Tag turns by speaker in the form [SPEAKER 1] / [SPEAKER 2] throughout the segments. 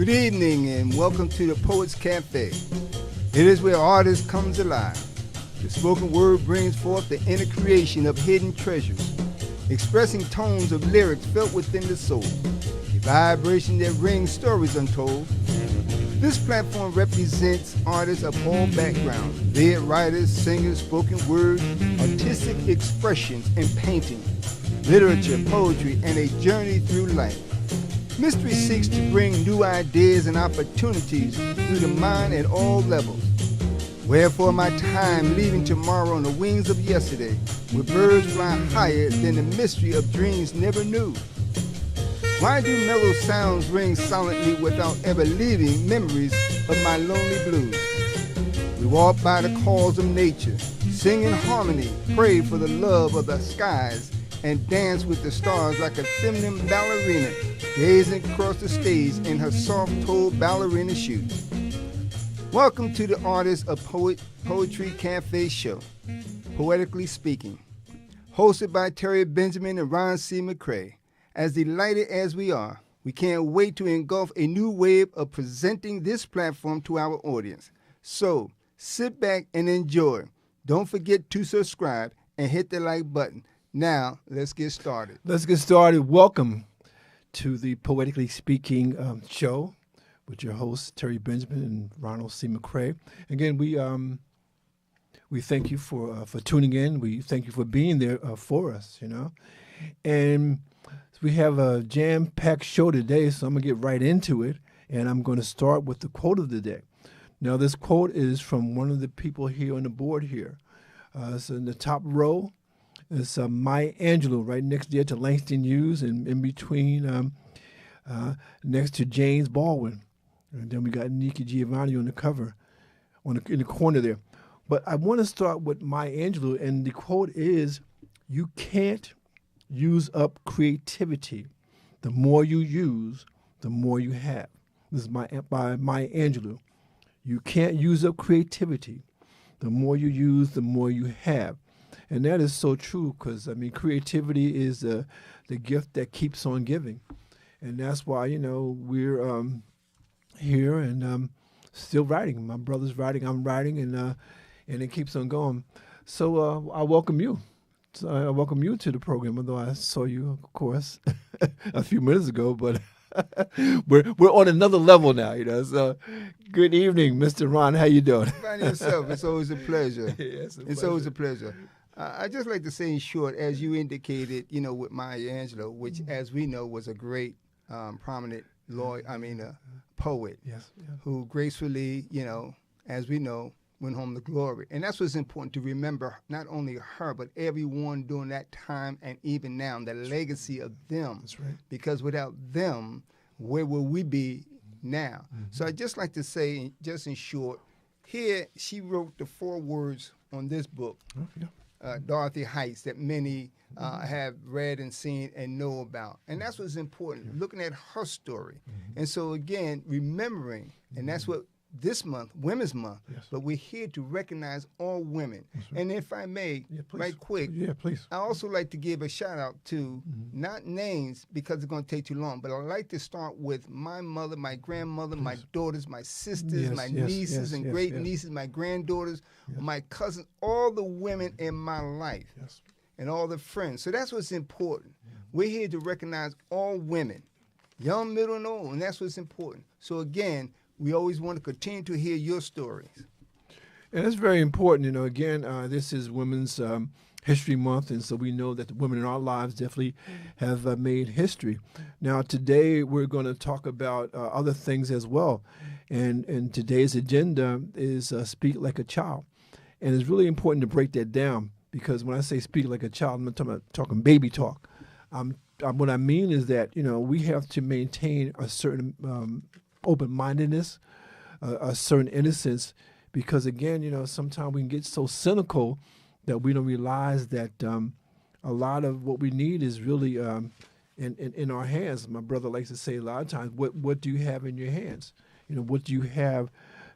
[SPEAKER 1] Good evening and welcome to the Poets Cafe. It is where artists comes alive. The spoken word brings forth the inner creation of hidden treasures, expressing tones of lyrics felt within the soul, a vibration that rings stories untold. This platform represents artists of all backgrounds, be it writers, singers, spoken word, artistic expressions and painting, literature, poetry, and a journey through life. Mystery seeks to bring new ideas and opportunities through the mind at all levels. Wherefore my time leaving tomorrow on the wings of yesterday, where birds fly higher than the mystery of dreams never knew. Why do mellow sounds ring silently without ever leaving memories of my lonely blues? We walk by the calls of nature, sing in harmony, pray for the love of the skies, and dance with the stars like a feminine ballerina, gazing across the stage in her soft-toed ballerina shoes. Welcome to the Artists of Poetry Cafe show, Poetically Speaking, hosted by Terry Benjamin and Ron C. McCrae. As delighted as we are, we can't wait to engulf a new wave of presenting this platform to our audience. So, sit back and enjoy. Don't forget to subscribe and hit the like button. Now, let's get started.
[SPEAKER 2] Welcome to the Poetically Speaking show with your hosts, Terry Benjamin and Ronald C. McCrae. Again, we thank you for tuning in. We thank you for being there for us, And we have a jam-packed show today, so I'm going to get right into it, and I'm going to start with the quote of the day. Now, this quote is from one of the people here on the board here. It's in the top row. It's Maya Angelou, right next there to Langston Hughes, and in between, next to James Baldwin. And then we got Nikki Giovanni on the cover, in the corner there. But I want to start with Maya Angelou, and the quote is, "You can't use up creativity. The more you use, the more you have." This is by Maya Angelou. You can't use up creativity. The more you use, the more you have. And that is so true because, creativity is the gift that keeps on giving. And that's why, we're here and still writing. My brother's writing, I'm writing, and it keeps on going. So I welcome you. So I welcome you to the program, although I saw you, of course, a few minutes ago, but we're on another level now, So good evening, Mr. Ron. How you doing?
[SPEAKER 1] Find yourself. It's always a pleasure.
[SPEAKER 2] Yes,
[SPEAKER 1] it's always a pleasure. I just like to say in short, as you indicated, with Maya Angelou, which, as we know, was a great, prominent lawyer, poet,
[SPEAKER 2] yes.
[SPEAKER 1] Who gracefully, as we know, went home to glory. And that's what's important to remember, not only her, but everyone during that time and even now, the legacy of them.
[SPEAKER 2] That's right.
[SPEAKER 1] Because without them, where will we be now? Mm-hmm. So I'd just like to say, just in short, here she wrote the forewords on this book. Oh, yeah. Dorothy Heights, that many have read and seen and know about. And that's what's important, looking at her story. Mm-hmm. And so, again, remembering, and that's what this month, Women's Month, yes. But we're here to recognize all women. Right. And if I may, right quick,
[SPEAKER 2] please.
[SPEAKER 1] I also like to give a shout out to, not names because it's going to take too long, but I'd like to start with my mother, my grandmother, my daughters, my sisters, my nieces and great nieces, my granddaughters, my cousins, all the women in my life, and all the friends. So that's what's important. We're here to recognize all women, young, middle, and old, and that's what's important. So again, we always want to continue to hear your stories.
[SPEAKER 2] And it's very important, again, this is Women's History Month, and so we know that the women in our lives definitely have made history. Now, today we're going to talk about other things as well. And today's agenda is Speak Like a Child. And it's really important to break that down because when I say speak like a child, I'm not talking baby talk. What I mean is that, we have to maintain a certain open-mindedness, a certain innocence, because again, sometimes we can get so cynical that we don't realize that a lot of what we need is really in our hands. My brother likes to say a lot of times, what do you have in your hands? What do you have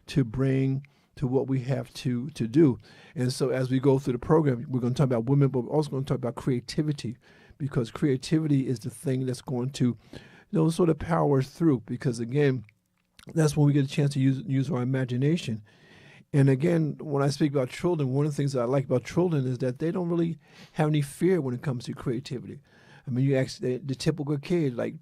[SPEAKER 2] to bring to what we have to do? And so as we go through the program, we're going to talk about women, but we're also going to talk about creativity, because creativity is the thing that's going to, sort of power us through. Because again, that's when we get a chance to use our imagination. And again, when I speak about children, one of the things that I like about children is that they don't really have any fear when it comes to creativity. I mean, you ask the typical kid, like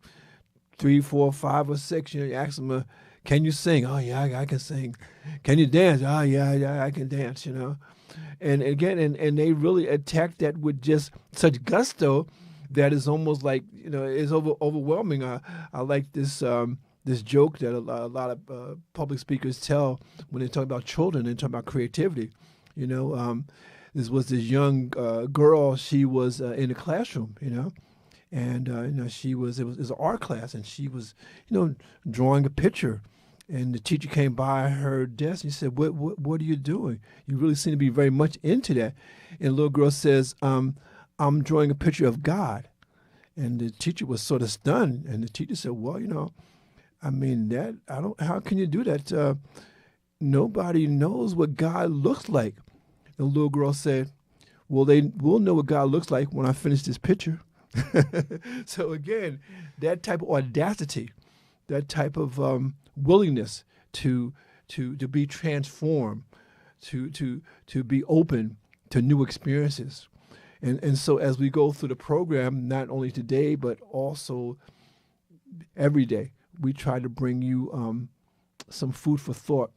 [SPEAKER 2] 3, 4, 5, or 6, you ask them, can you sing? Oh, yeah, I can sing. Can you dance? Oh, yeah, I can dance, And again, and they really attack that with just such gusto that is almost like, it's overwhelming. I like this joke that a lot of public speakers tell when they talk about children and talk about creativity. This was this young girl. She was in the classroom, and it was an art class, and she was, drawing a picture. And the teacher came by her desk and he said, what are you doing? You really seem to be very much into that. And the little girl says, I'm drawing a picture of God. And the teacher was sort of stunned. And the teacher said, well, how can you do that? Nobody knows what God looks like. The little girl said, well, we'll know what God looks like when I finish this picture. So again, that type of audacity, that type of willingness to be transformed, to be open to new experiences. And so as we go through the program, not only today, but also every day, we try to bring you some food for thought,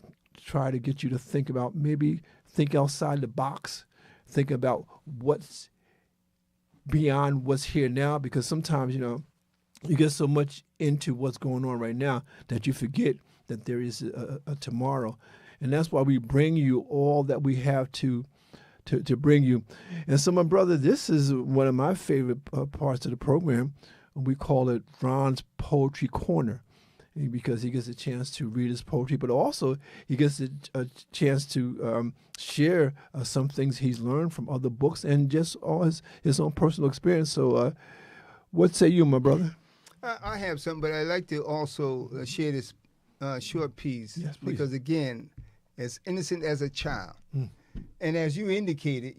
[SPEAKER 2] try to get you to think outside the box, think about what's beyond what's here now, because sometimes, you get so much into what's going on right now that you forget that there is a tomorrow. And that's why we bring you all that we have to bring you. And so, my brother, this is one of my favorite parts of the program. We call it Ron's Poetry Corner, because he gets a chance to read his poetry, but also he gets a chance to share some things he's learned from other books and just all his own personal experience. So what say you, my brother?
[SPEAKER 1] I have something, but I'd like to also share this short piece.
[SPEAKER 2] Yes, please.
[SPEAKER 1] Because, again, as innocent as a child, and as you indicated,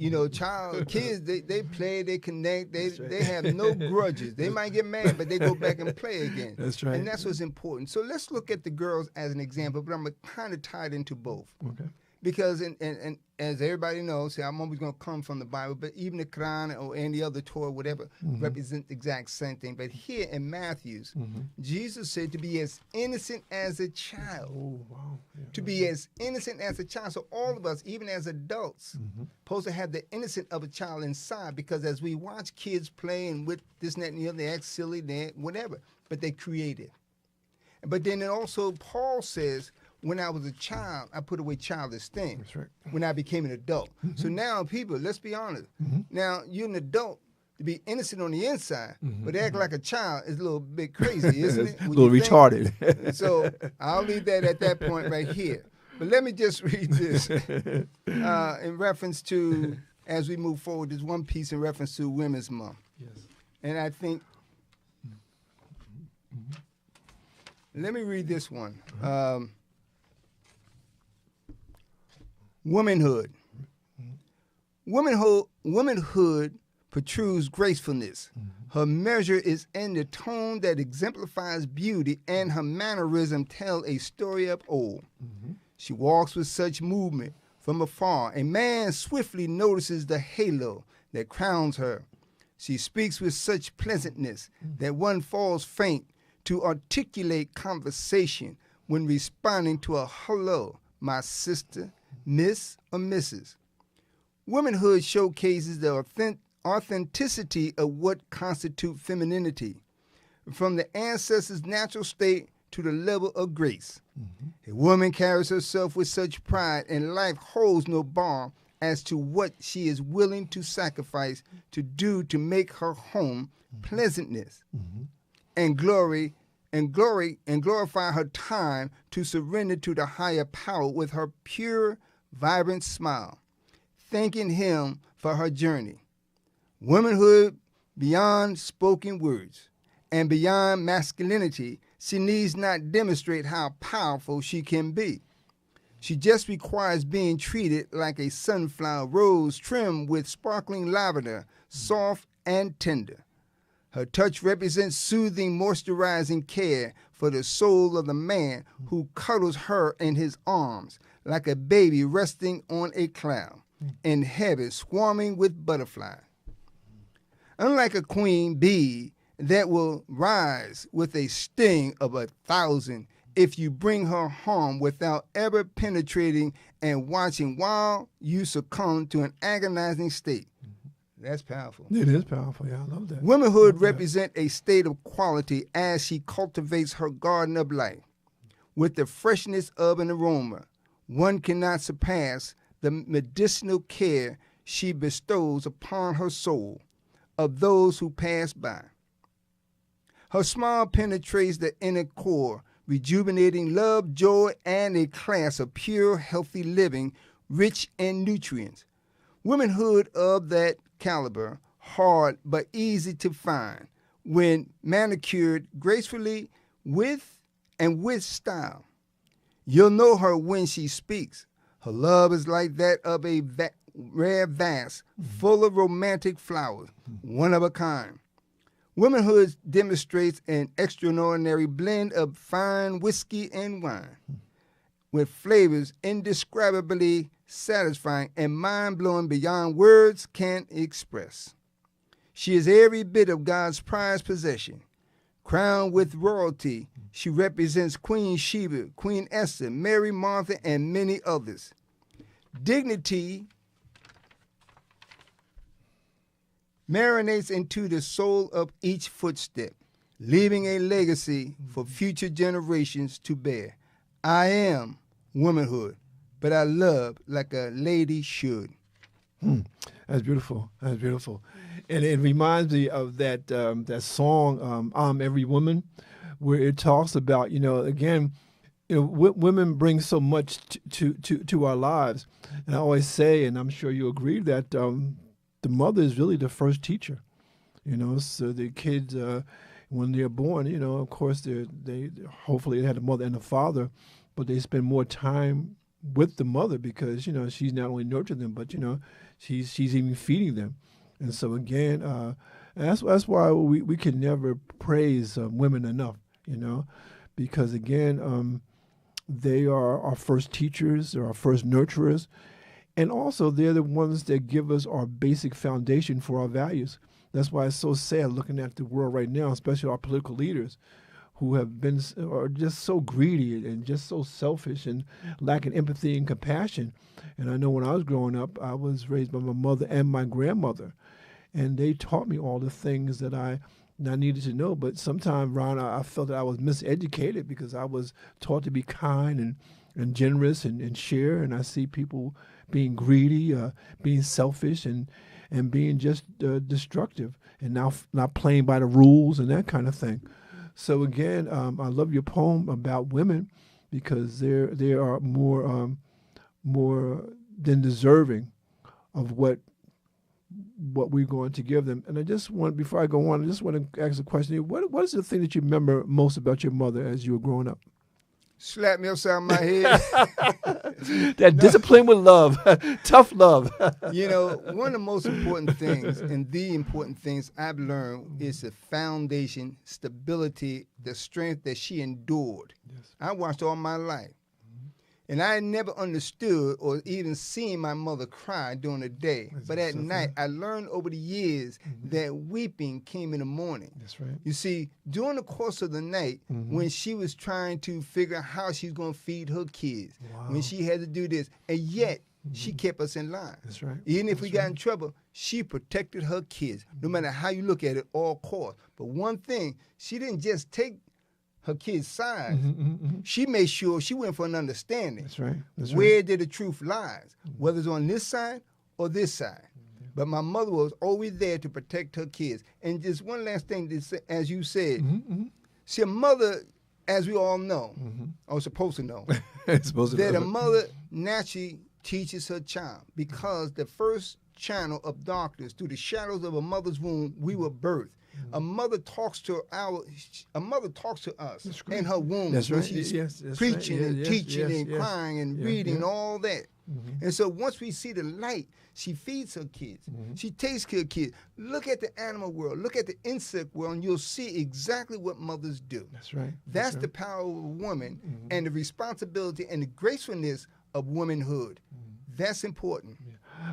[SPEAKER 1] kids, they play, they connect, they have no grudges. They might get mad, but they go back and play again.
[SPEAKER 2] That's right.
[SPEAKER 1] And that's what's important. So let's look at the girls as an example, but I'm going to kind of tie it into both.
[SPEAKER 2] Okay.
[SPEAKER 1] Because, and as everybody knows, I'm always going to come from the Bible, but even the Quran or any other Torah, whatever, represent the exact same thing. But here in Matthew's, Jesus said to be as innocent as a child.
[SPEAKER 2] Oh, wow. Yeah,
[SPEAKER 1] to be as innocent as a child. So all of us, even as adults, supposed to have the innocence of a child inside, because as we watch kids playing with this, and that, and the other, they act silly, they act whatever, but they creative. But then it also, Paul says, when I was a child, I put away childish things.
[SPEAKER 2] That's right.
[SPEAKER 1] When I became an adult. So now, people, let's be honest. Now, you're an adult to be innocent on the inside, but act like a child is a little bit crazy, isn't it?
[SPEAKER 2] A little retarded.
[SPEAKER 1] So I'll leave that at that point right here. But let me just read this in reference to, as we move forward, there's one piece in reference to Women's Month.
[SPEAKER 2] Yes.
[SPEAKER 1] And I think, let me read this one. Womanhood. Womanhood protrudes gracefulness. Her measure is in the tone that exemplifies beauty, and her mannerism tell a story of old. She walks with such movement from afar. A man swiftly notices the halo that crowns her. She speaks with such pleasantness that one falls faint to articulate conversation when responding to a hello, my sister, Miss or Mrs. Womanhood showcases the authenticity of what constitutes femininity, from the ancestors' natural state to the level of grace. A woman carries herself with such pride, and life holds no bar as to what she is willing to sacrifice to do to make her home pleasantness and glorify her time to surrender to the higher power with her pure, vibrant smile, thanking him for her journey. Womanhood beyond spoken words and beyond masculinity, she needs not demonstrate how powerful she can be. She just requires being treated like a sunflower rose trimmed with sparkling lavender, soft and tender. Her touch represents soothing, moisturizing care for the soul of the man who cuddles her in his arms like a baby resting on a cloud, in heaven swarming with butterflies. Unlike a queen bee that will rise with a sting of 1,000 if you bring her harm without ever penetrating and watching while you succumb to an agonizing state. That's powerful.
[SPEAKER 2] It is powerful. Yeah, I love that.
[SPEAKER 1] Womanhood represents a state of quality as she cultivates her garden of life. With the freshness of an aroma, one cannot surpass the medicinal care she bestows upon her soul of those who pass by. Her smile penetrates the inner core, rejuvenating love, joy, and a class of pure, healthy living, rich in nutrients. Womanhood of that caliber, hard but easy to find, when manicured gracefully with style. You'll know her when she speaks. Her love is like that of a rare vase, full of romantic flowers, one of a kind. Womanhood demonstrates an extraordinary blend of fine whiskey and wine, with flavors indescribably satisfying and mind-blowing beyond words can express. She is every bit of God's prized possession. Crowned with royalty, she represents Queen Sheba, Queen Esther, Mary, Martha, and many others. Dignity marinates into the soul of each footstep, leaving a legacy for future generations to bear. I am womanhood, but I love like a lady should.
[SPEAKER 2] That's beautiful. That's beautiful. And it reminds me of that that song, I'm Every Woman, where it talks about, again, women bring so much to our lives. And I always say, and I'm sure you agree, that the mother is really the first teacher. So the kids, when they're born, of course, they hopefully they had a mother and a father, but they spend more time with the mother because, she's not only nurturing them, but, she's even feeding them. And so, again, that's why we can never praise women enough, because, again, they are our first teachers, they're our first nurturers, and also they're the ones that give us our basic foundation for our values. That's why it's so sad looking at the world right now, especially our political leaders, who are just so greedy and just so selfish and lacking empathy and compassion. And I know when I was growing up, I was raised by my mother and my grandmother, and they taught me all the things that I needed to know. But sometimes, Ron, I felt that I was miseducated because I was taught to be kind and generous and share, and I see people being greedy, being selfish, and being just destructive, and now not playing by the rules and that kind of thing. So again, I love your poem about women because they are more than deserving of what we're going to give them. And I just want, before I go on, I just want to ask a question. What is the thing that you remember most about your mother as you were growing up?
[SPEAKER 1] Slap me upside my head.
[SPEAKER 2] That discipline with love, tough love.
[SPEAKER 1] One of the most important things and the important things I've learned is the foundation, stability, the strength that she endured. Yes. I watched all my life. And I never understood or even seen my mother cry during the day. But at night, I learned over the years that weeping came in the morning. That's right. You see, during the course of the night, when she was trying to figure out how she's going to feed her kids, when she had to do this, and yet she kept us in line. That's right. Even if we got in trouble, she protected her kids, no matter how you look at it, all cost. But one thing, she didn't just take her kids' side. She made sure she went for an understanding. That's right. Where did the truth lies, whether it's on this side or this side. But my mother was always there to protect her kids. And just one last thing, as you said, see, a mother, as we all know, or supposed to know, that a mother naturally teaches her child, because the first channel of darkness, through the shadows of a mother's womb, we were birthed. A mother talks to us in her womb.
[SPEAKER 2] That's
[SPEAKER 1] when
[SPEAKER 2] right.
[SPEAKER 1] she's
[SPEAKER 2] That's
[SPEAKER 1] preaching
[SPEAKER 2] right.
[SPEAKER 1] and teaching and crying and reading all that. And so once we see the light, she feeds her kids. She takes care of kids. Look at the animal world. Look at the insect world, and you'll see exactly what mothers do.
[SPEAKER 2] That's right.
[SPEAKER 1] That's the power of a woman and the responsibility and the gracefulness of womanhood. That's important.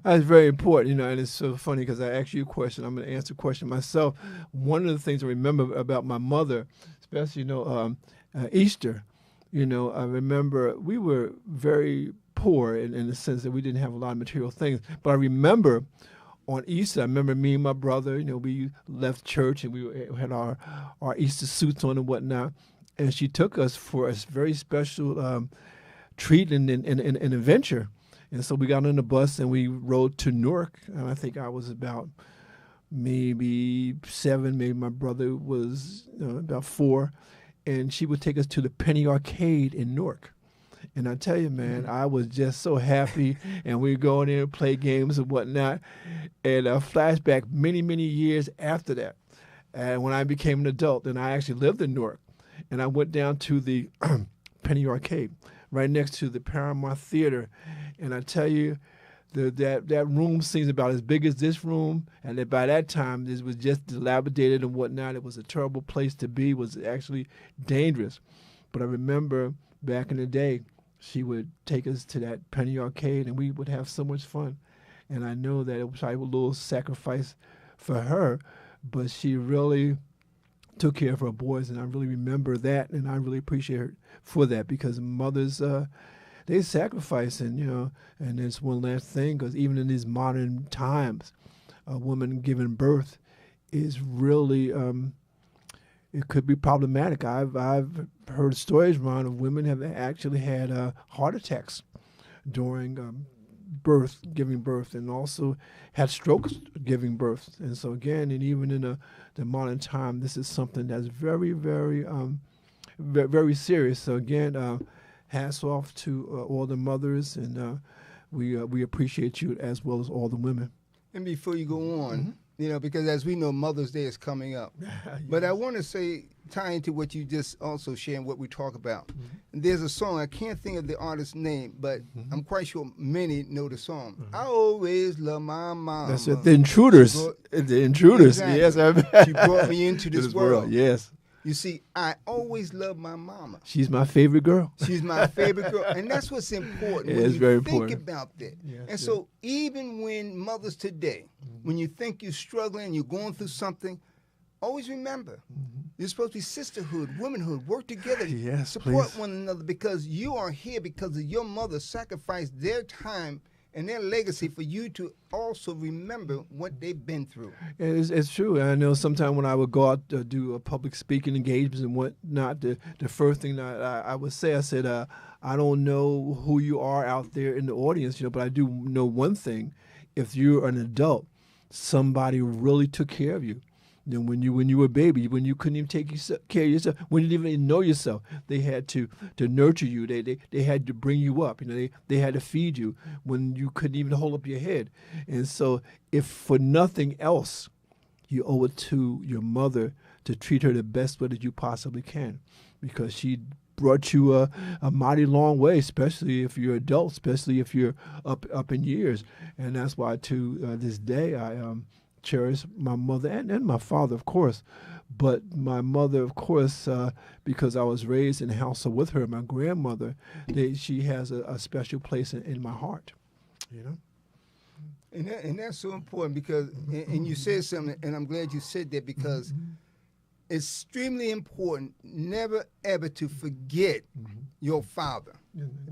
[SPEAKER 2] That's very important, and it's so funny because I asked you a question. I'm going to answer a question myself. One of the things I remember about my mother, especially, Easter, I remember we were very poor in the sense that we didn't have a lot of material things. But I remember on Easter, I remember me and my brother, we left church and we had our Easter suits on and whatnot. And she took us for a very special treat and adventure. And so we got on the bus and we rode to Newark. And I think I was about maybe 7, maybe my brother was about 4. And she would take us to the Penny Arcade in Newark. And I tell you, man, I was just so happy. And we would go in there and play games and whatnot. And a flashback many, many years after that. And when I became an adult, and I actually lived in Newark. And I went down to the Penny Arcade, right next to the Paramount Theater. And I tell you, that room seems about as big as this room. And by that time, this was just dilapidated and whatnot. It was a terrible place to be. It was actually dangerous. But I remember back in the day, she would take us to that Penny Arcade, and we would have so much fun. And I know that it was probably a little sacrifice for her, but she really took care of her boys, and I really remember that, and I really appreciate her for that, because mothers, they sacrifice, and and there's one last thing, because even in these modern times, a woman giving birth is really, it could be problematic. I've heard stories, Ron, of women have actually had heart attacks during giving birth, and also had strokes giving birth. And so again, and even in the modern time, this is something that's very, very, very serious. So again, hats off to all the mothers, and we appreciate you as well as all the women.
[SPEAKER 1] And before you go on, because as we know, Mother's Day is coming up. Yes. But I want to say, tie into what you just also shared, what we talk about. There's a song, I can't think of the artist's name, but I'm quite sure many know the song. I always love my mom.
[SPEAKER 2] That's it. The Intruders. The Intruders.
[SPEAKER 1] Exactly.
[SPEAKER 2] Yes, I
[SPEAKER 1] She brought me into this world.
[SPEAKER 2] Yes.
[SPEAKER 1] You see, I always love my mama.
[SPEAKER 2] She's my favorite girl.
[SPEAKER 1] She's my favorite girl. And that's what's important.
[SPEAKER 2] Yeah,
[SPEAKER 1] when
[SPEAKER 2] it's
[SPEAKER 1] you
[SPEAKER 2] very
[SPEAKER 1] think
[SPEAKER 2] important.
[SPEAKER 1] about that.
[SPEAKER 2] Yes,
[SPEAKER 1] and so even when mothers today, when you think you're struggling, you're going through something, always remember, you're supposed to be sisterhood, womanhood, work together,
[SPEAKER 2] Yes,
[SPEAKER 1] support
[SPEAKER 2] please.
[SPEAKER 1] one another, because you are here because of your mother sacrificed their time and their legacy for you to also remember what they've been through.
[SPEAKER 2] It's true. I know sometimes when I would go out to do public speaking engagements and whatnot, the first thing that I would say, I said, I don't know who you are out there in the audience, but I do know one thing. If you're an adult, somebody really took care of you. When you were a baby, when you couldn't even take care of yourself, when you didn't even know yourself, they had to nurture you. They had to bring you up. They had to feed you when you couldn't even hold up your head. And so, if for nothing else, you owe it to your mother to treat her the best way that you possibly can, because she brought you a mighty long way, especially if you're adult, especially if you're up in years. And that's why to this day I cherish my mother and my father, of course. But my mother, of course, because I was raised in a household with her, my grandmother, she has a special place in my heart,
[SPEAKER 1] And that's so important because, and you said something, and I'm glad you said that, because it's extremely important never, ever to forget your father.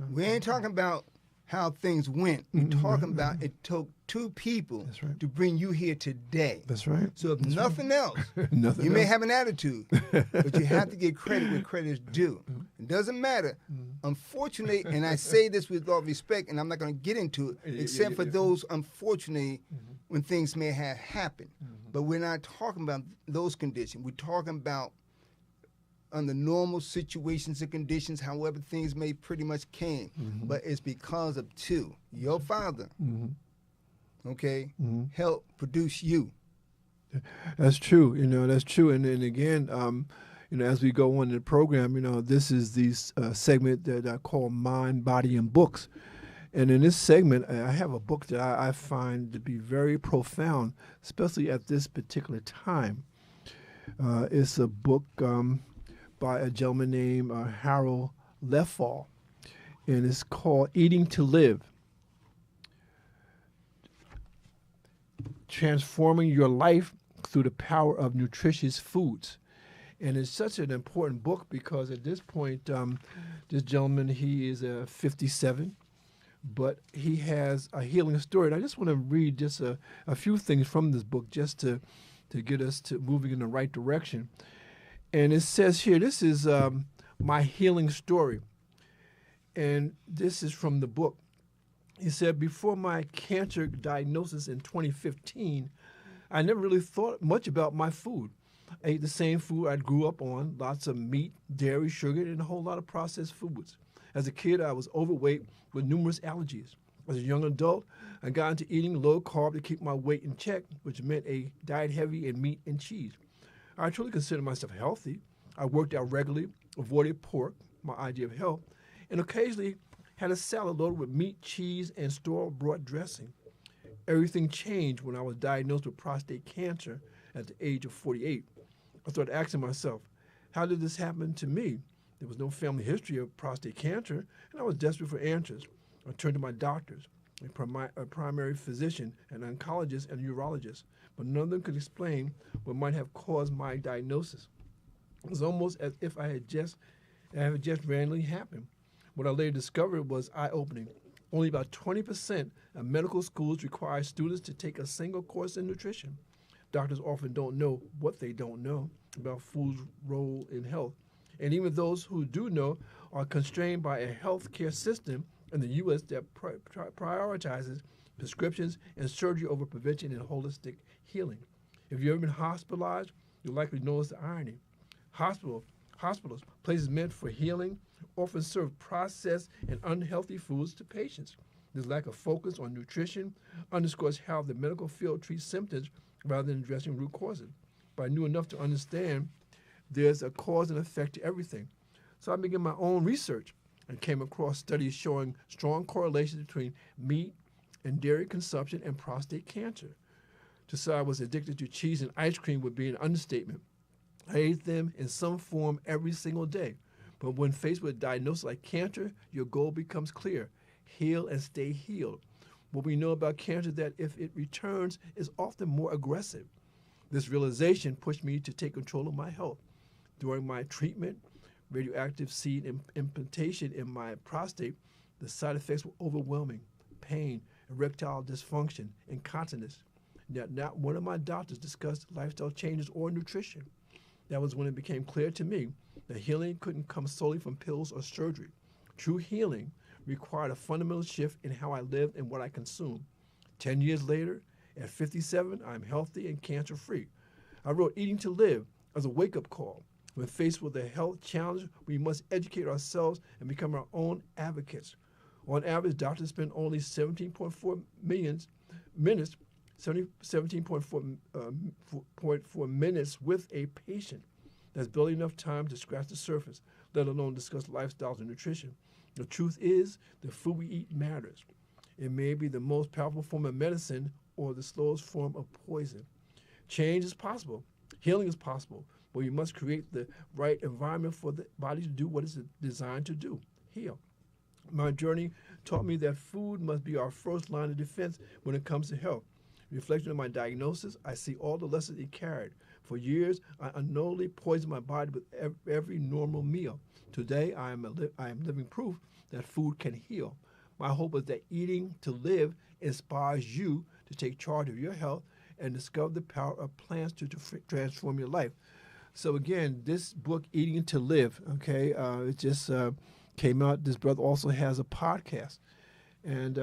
[SPEAKER 1] We ain't talking about how things went. We're talking about it took two people to bring you here today.
[SPEAKER 2] That's right.
[SPEAKER 1] So if nothing else,
[SPEAKER 2] Nothing
[SPEAKER 1] you may
[SPEAKER 2] else.
[SPEAKER 1] have an attitude, but you have to give credit where credit is due. It doesn't matter. Unfortunately, and I say this with all respect, and I'm not going to get into it, except for those, unfortunately, when things may have happened. But we're not talking about those conditions. We're talking about under normal situations and conditions, however things may pretty much came. But it's because of two. Your father, okay, helped produce you.
[SPEAKER 2] That's true. That's true. And again, as we go on in the program, this is the segment that I call Mind, Body, and Books. And in this segment, I have a book that I find to be very profound, especially at this particular time. It's a book by a gentleman named Harold Leffall, and it's called Eating to Live. Transforming Your Life Through the Power of Nutritious Foods. And it's such an important book because at this point, this gentleman, he is 57, but he has a healing story. And I just want to read just a few things from this book just to get us to moving in the right direction. And it says here, this is my healing story. And this is from the book. He said, before my cancer diagnosis in 2015, I never really thought much about my food. I ate the same food I grew up on, lots of meat, dairy, sugar, and a whole lot of processed foods. As a kid, I was overweight with numerous allergies. As a young adult, I got into eating low carb to keep my weight in check, which meant a diet heavy in meat and cheese. I truly considered myself healthy. I worked out regularly, avoided pork, my idea of health, and occasionally had a salad loaded with meat, cheese, and store-bought dressing. Everything changed when I was diagnosed with prostate cancer at the age of 48. I started asking myself, how did this happen to me? There was no family history of prostate cancer, and I was desperate for answers. I turned to my doctors, a primary physician, an oncologist, and a urologist, but none of them could explain what might have caused my diagnosis. It was almost as if it had just randomly happened. What I later discovered was eye-opening. Only about 20% of medical schools require students to take a single course in nutrition. Doctors often don't know what they don't know about food's role in health. And even those who do know are constrained by a healthcare system in the U.S. that prioritizes prescriptions and surgery over prevention and holistic healing. If you've ever been hospitalized, you'll likely notice the irony. Hospitals, places meant for healing, often serve processed and unhealthy foods to patients. This lack of focus on nutrition underscores how the medical field treats symptoms rather than addressing root causes. But I knew enough to understand there's a cause and effect to everything. So I began my own research and came across studies showing strong correlations between meat and dairy consumption and prostate cancer. To say I was addicted to cheese and ice cream would be an understatement. I ate them in some form every single day. But when faced with a diagnosis like cancer, your goal becomes clear: heal and stay healed. What we know about cancer is that if it returns, it's often more aggressive. This realization pushed me to take control of my health. During my treatment, radioactive seed implantation in my prostate, the side effects were overwhelming: pain, erectile dysfunction, incontinence. Yet not one of my doctors discussed lifestyle changes or nutrition. That was when it became clear to me that healing couldn't come solely from pills or surgery. True healing required a fundamental shift in how I lived and what I consumed. 10 years later, at 57, I'm healthy and cancer-free. I wrote Eating to Live as a wake-up call. When faced with a health challenge, we must educate ourselves and become our own advocates. On average, doctors spend only 17.4 minutes with a patient. That's barely enough time to scratch the surface, let alone discuss lifestyles and nutrition. The truth is, the food we eat matters. It may be the most powerful form of medicine or the slowest form of poison. Change is possible. Healing is possible. But we must create the right environment for the body to do what it's designed to do: heal. My journey taught me that food must be our first line of defense when it comes to health. Reflecting on my diagnosis, I see all the lessons it carried. For years, I unknowingly poisoned my body with every normal meal. Today, I am living proof that food can heal. My hope is that Eating to Live inspires you to take charge of your health and discover the power of plants to transform your life. So again, this book, Eating to Live, it just came out. This brother also has a podcast. And,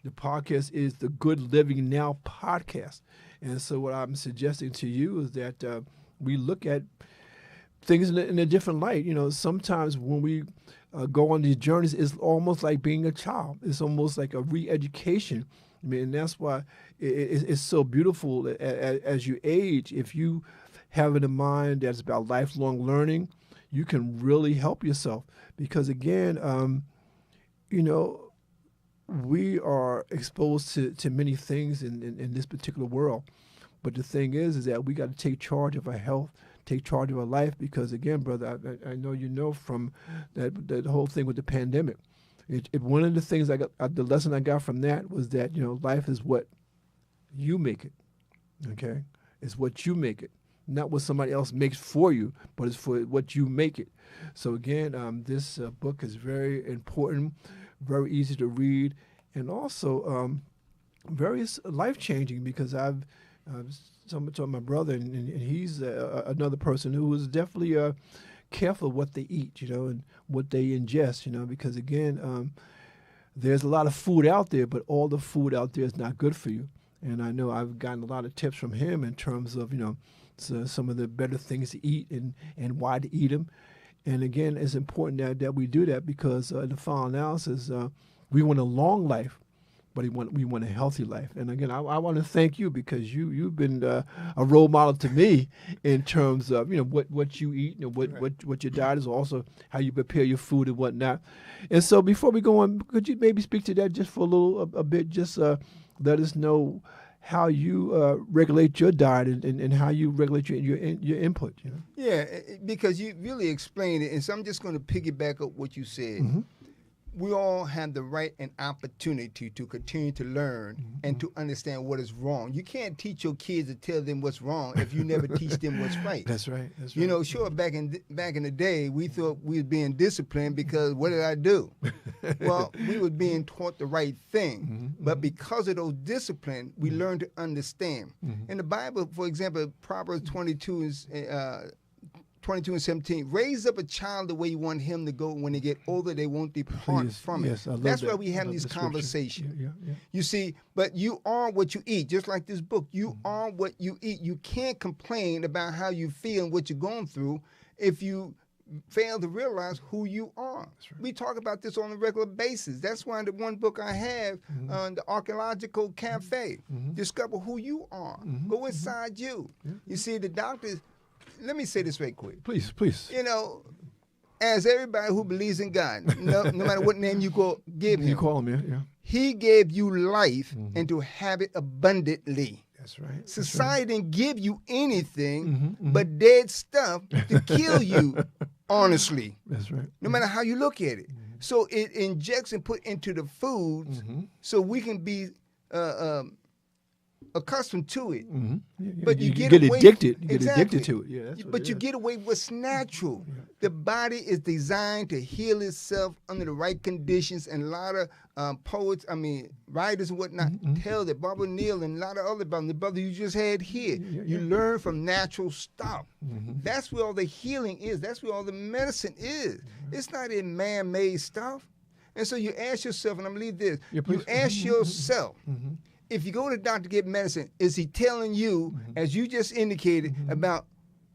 [SPEAKER 2] the podcast is the Good Living Now podcast. And so what I'm suggesting to you is that we look at things in a different light. Sometimes when we go on these journeys, it's almost like being a child. It's almost like a re-education I mean, and that's why it's so beautiful as you age. If you have in a mind that's about lifelong learning, you can really help yourself. Because again, you know, we are exposed to many things in this particular world. But the thing is that we got to take charge of our health, take charge of our life. Because again, brother, I know you know from that whole thing with the pandemic. One of the things the lesson I got from that was that, you know, life is what you make it. Okay, it's what you make it, not what somebody else makes for you, but it's for what you make it. So again, this book is very important, very easy to read, and also very life-changing, because I've told my brother, and he's another person who is definitely careful what they eat, you know, and what they ingest, you know, because again, there's a lot of food out there, but all the food out there is not good for you. And I know I've gotten a lot of tips from him in terms of, you know, some of the better things to eat and why to eat them. And again, it's important that we do that, because in the final analysis, we want a long life, but we want a healthy life. And again, I want to thank you, because you've been a role model to me in terms of, you know, what you eat, and what your diet is, also how you prepare your food and whatnot. And so before we go on, could you maybe speak to that just for a bit? Just let us know how you regulate your diet and how you regulate your input. You know?
[SPEAKER 1] Yeah, because you really explained it, and so I'm just going to piggyback up what you said. Mm-hmm. We all have the right and opportunity to continue to learn and to understand what is wrong. You can't teach your kids to tell them what's wrong if you never teach them what's right.
[SPEAKER 2] That's right. That's right.
[SPEAKER 1] You know, sure, back in the day, we thought we were being disciplined because what did I do? Well, we were being taught the right thing. But because of those discipline, we learned to understand. In the Bible, for example, Proverbs 22 is 22 and 17, raise up a child the way you want him to go. When they get older, they won't depart from it. That's why we have these conversations. Yeah. You see, but you are what you eat, just like this book. You are what you eat. You can't complain about how you feel and what you're going through if you fail to realize who you are. Right. We talk about this on a regular basis. That's why the one book I have, The Archaeological Cafe, discover who you are. Go inside you. You see, the doctors... Let me say this right quick.
[SPEAKER 2] Please.
[SPEAKER 1] You know, as everybody who believes in God, no matter what name you give him.
[SPEAKER 2] You call him, yeah.
[SPEAKER 1] He gave you life and to have it abundantly.
[SPEAKER 2] That's right.
[SPEAKER 1] Society didn't give you anything but dead stuff to kill you, honestly.
[SPEAKER 2] That's right.
[SPEAKER 1] No matter how you look at it. So it injects and put into the foods so we can be... accustomed to it,
[SPEAKER 2] but you get addicted. You get addicted to it. Yeah,
[SPEAKER 1] but you get away with what's natural. The body is designed to heal itself under the right conditions, and a lot of poets, writers and whatnot, tell that. Barbara Neal and a lot of other brothers, the brother you just had here, you learn from natural stuff. That's where all the healing is. That's where all the medicine is. It's not in man-made stuff. And so you ask yourself, and I'm going to leave this. You ask yourself. If you go to the doctor to get medicine, is he telling you, as you just indicated, about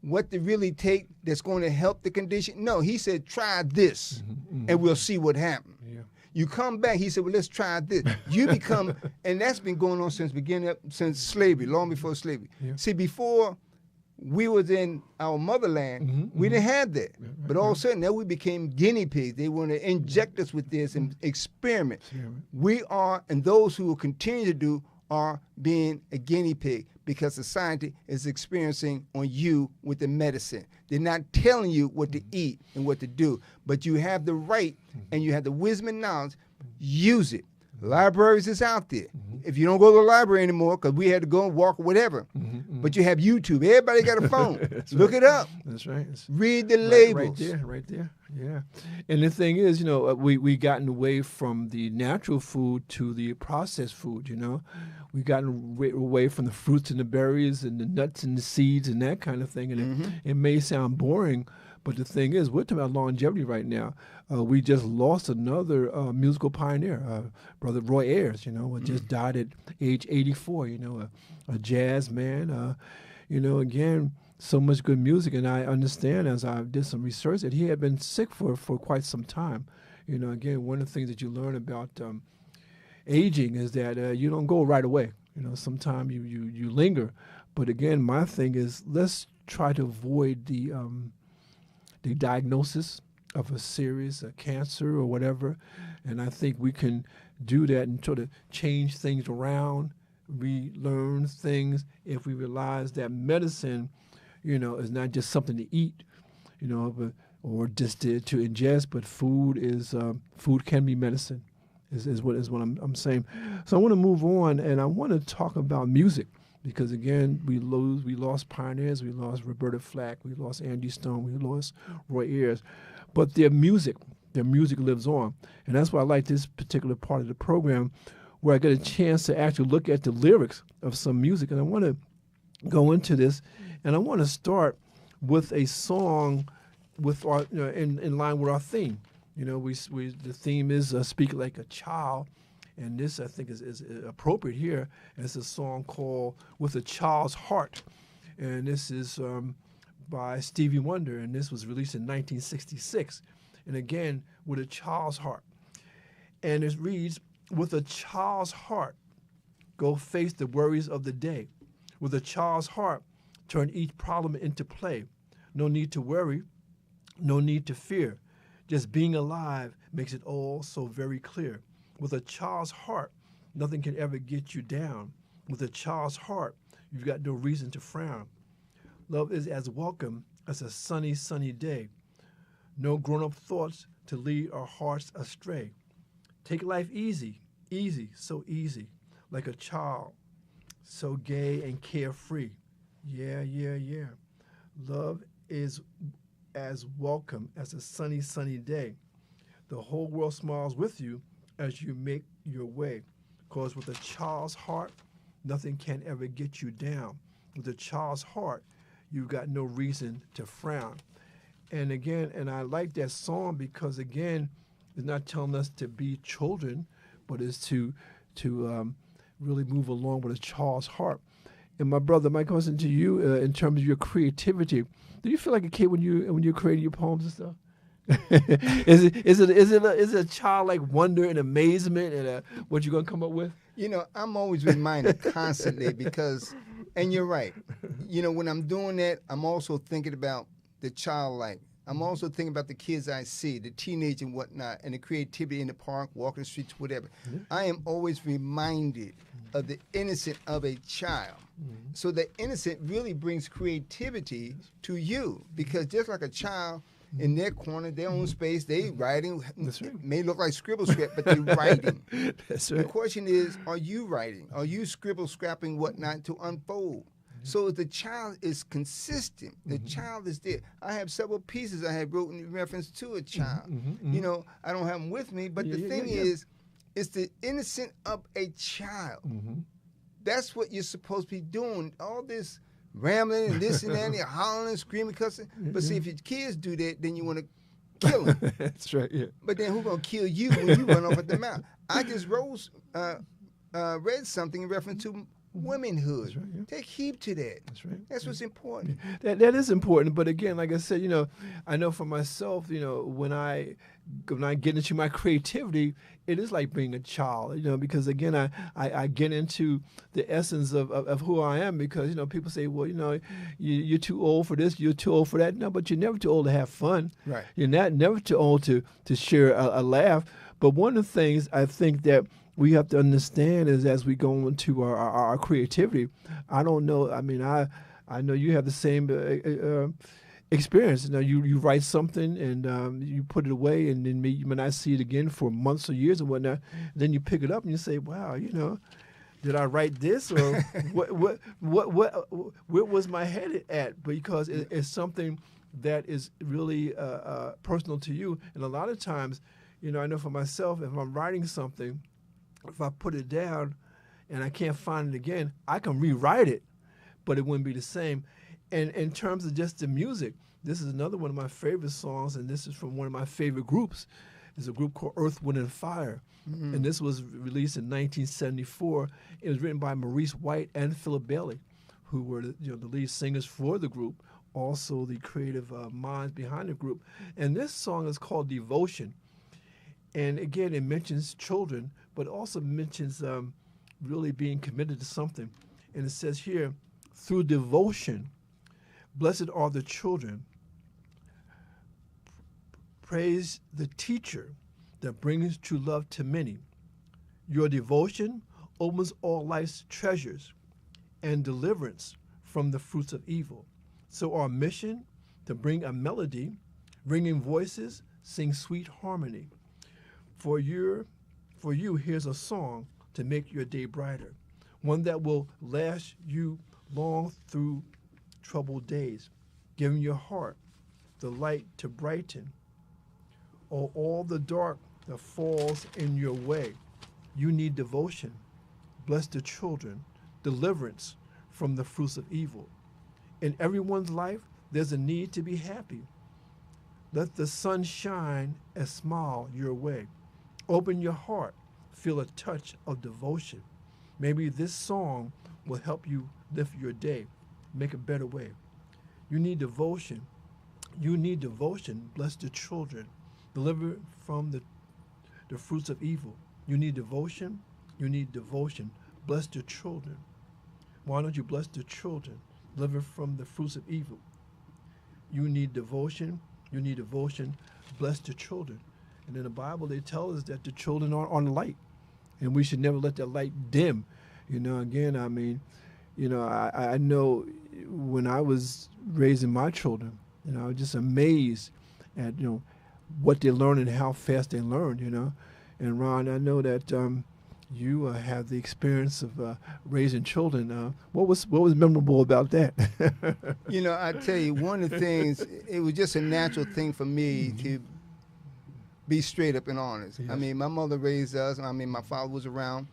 [SPEAKER 1] what to really take that's going to help the condition? No, he said, try this, and we'll see what happens. Yeah. You come back, he said, well, let's try this. You become, and that's been going on since slavery, long before slavery. Yeah. See, before we was in our motherland, we didn't have that. But all of a sudden, now we became guinea pigs. They want to inject us with this and experiment. We are, and those who will continue to do, are being a guinea pig, because society is experiencing on you with the medicine. They're not telling you what to eat and what to do, but you have the right and you have the wisdom and knowledge. Use it. Libraries is out there. If you don't go to the library anymore, because we had to go and walk or whatever, but you have YouTube. Everybody got a phone. Look it up.
[SPEAKER 2] That's right.
[SPEAKER 1] Read the labels.
[SPEAKER 2] Right there. Yeah. And the thing is, you know, we gotten away from the natural food to the processed food, you know. We gotten away from the fruits and the berries and the nuts and the seeds and that kind of thing. And it may sound boring, but the thing is, we're talking about longevity right now. We just lost another musical pioneer, Brother Roy Ayers, you know, just died at age 84, you know, a jazz man. You know, again, so much good music. And I understand, as I did some research, that he had been sick for quite some time. You know, again, one of the things that you learn about aging is that you don't go right away. Sometimes you linger. But again, my thing is let's try to avoid the diagnosis of a serious cancer or whatever. And I think we can do that and sort of change things around, relearn things if we realize that medicine, is not just something to eat, but, or just to ingest, but food can be medicine, is what I'm saying. So I want to move on, and I want to talk about music. Because again, we lost pioneers, we lost Roberta Flack, we lost Angie Stone, we lost Roy Ayers, but their music lives on, and that's why I like this particular part of the program, where I get a chance to actually look at the lyrics of some music, and I want to go into this, and I want to start with a song with our in line with our theme. The theme is "Speak Like a Child." And this, I think, is appropriate here. And it's a song called "With a Child's Heart." And this is by Stevie Wonder. And this was released in 1966. And again, with a child's heart. And it reads, "With a child's heart, go face the worries of the day. With a child's heart, turn each problem into play. No need to worry, no need to fear. Just being alive makes it all so very clear. With a child's heart, nothing can ever get you down. With a child's heart, you've got no reason to frown. Love is as welcome as a sunny, sunny day. No grown-up thoughts to lead our hearts astray. Take life easy, easy, so easy, like a child, so gay and carefree. Yeah, yeah, yeah. Love is as welcome as a sunny, sunny day. The whole world smiles with you as you make your way. Because with a child's heart, nothing can ever get you down. With a child's heart, you've got no reason to frown." And again, and I like that song because, again, it's not telling us to be children, but it's to really move along with a child's heart. And my brother, my question to you, in terms of your creativity, do you feel like a kid when you're creating your poems and stuff? Is it a childlike wonder and amazement and what you're gonna come up with?
[SPEAKER 1] I'm always reminded constantly because, and you're right. When I'm doing that, I'm also thinking about the childlike. I'm also thinking about the kids I see, the teenage and whatnot, and the creativity in the park, walking the streets, whatever. Mm-hmm. I am always reminded of the innocence of a child. Mm-hmm. So the innocent really brings creativity to you because just like a child, in their corner, their own space, they writing.
[SPEAKER 2] That's right.
[SPEAKER 1] It may look like scribble scrap, but they're writing.
[SPEAKER 2] That's right.
[SPEAKER 1] The question is, are you writing? Are you scribble scrapping whatnot to unfold? Mm-hmm. So the child is consistent. The child is there. I have several pieces I have written in reference to a child. Mm-hmm. I don't have them with me, but the thing is, it's the innocence of a child. Mm-hmm. That's what you're supposed to be doing. All this rambling and this and that, and you're hollering and screaming, cussing. But see, if your kids do that, then you want to kill them.
[SPEAKER 2] That's right, yeah.
[SPEAKER 1] But then who's going to kill you when you run off at the mouth? I just read something in reference to womanhood. That's right, yeah. Take heed to that.
[SPEAKER 2] That's right.
[SPEAKER 1] That's what's important.
[SPEAKER 2] That is important. But again, like I said, I know for myself, when I get into my creativity, it is like being a child, because again, I get into the essence of who I am because, people say, well, you're too old for this, you're too old for that. No, but you're never too old to have fun.
[SPEAKER 1] Right.
[SPEAKER 2] You're never too old to share a laugh. But one of the things I think that we have to understand is as we go into our creativity, I don't know, I know you have the same experience. You write something and you put it away, and then you may not see it again for months or years or whatnot. Then you pick it up and you say, "Wow, did I write this or what? Where was my head at?" Because it's something that is really personal to you. And a lot of times, I know for myself, if I'm writing something, if I put it down and I can't find it again, I can rewrite it, but it wouldn't be the same. And in terms of just the music, this is another one of my favorite songs, and this is from one of my favorite groups. It's a group called Earth, Wind, and Fire. Mm-hmm. And this was released in 1974. It was written by Maurice White and Philip Bailey, who were the lead singers for the group, also the creative minds behind the group. And this song is called Devotion. And again, it mentions children, but also mentions really being committed to something. And it says here, through devotion, blessed are the children. Praise the teacher that brings true love to many. Your devotion opens all life's treasures and deliverance from the fruits of evil. So our mission to bring a melody, ringing voices, sing sweet harmony. For you, here's a song to make your day brighter, one that will last you long through troubled days, giving your heart the light to brighten all the dark that falls in your way. You need devotion. Bless the children, deliverance from the fruits of evil. In everyone's life, there's a need to be happy. Let the sun shine and smile your way. Open your heart, feel a touch of devotion. Maybe this song will help you lift your day, make a better way. You need devotion. You need devotion. Bless the children. Deliver from the fruits of evil. You need devotion. You need devotion. Bless the children. Why don't you bless the children? Deliver from the fruits of evil. You need devotion. You need devotion. Bless the children. And in the Bible, they tell us that the children are on light, and we should never let that light dim. Again, I mean, I know when I was raising my children, I was just amazed at, what they learn and how fast they learn, And Ron, I know that you have the experience of raising children. What was memorable about that?
[SPEAKER 1] I tell you, one of the things, it was just a natural thing for me to be straight up and honest.
[SPEAKER 2] Yes.
[SPEAKER 1] I mean, my mother raised us. I mean, my father was around,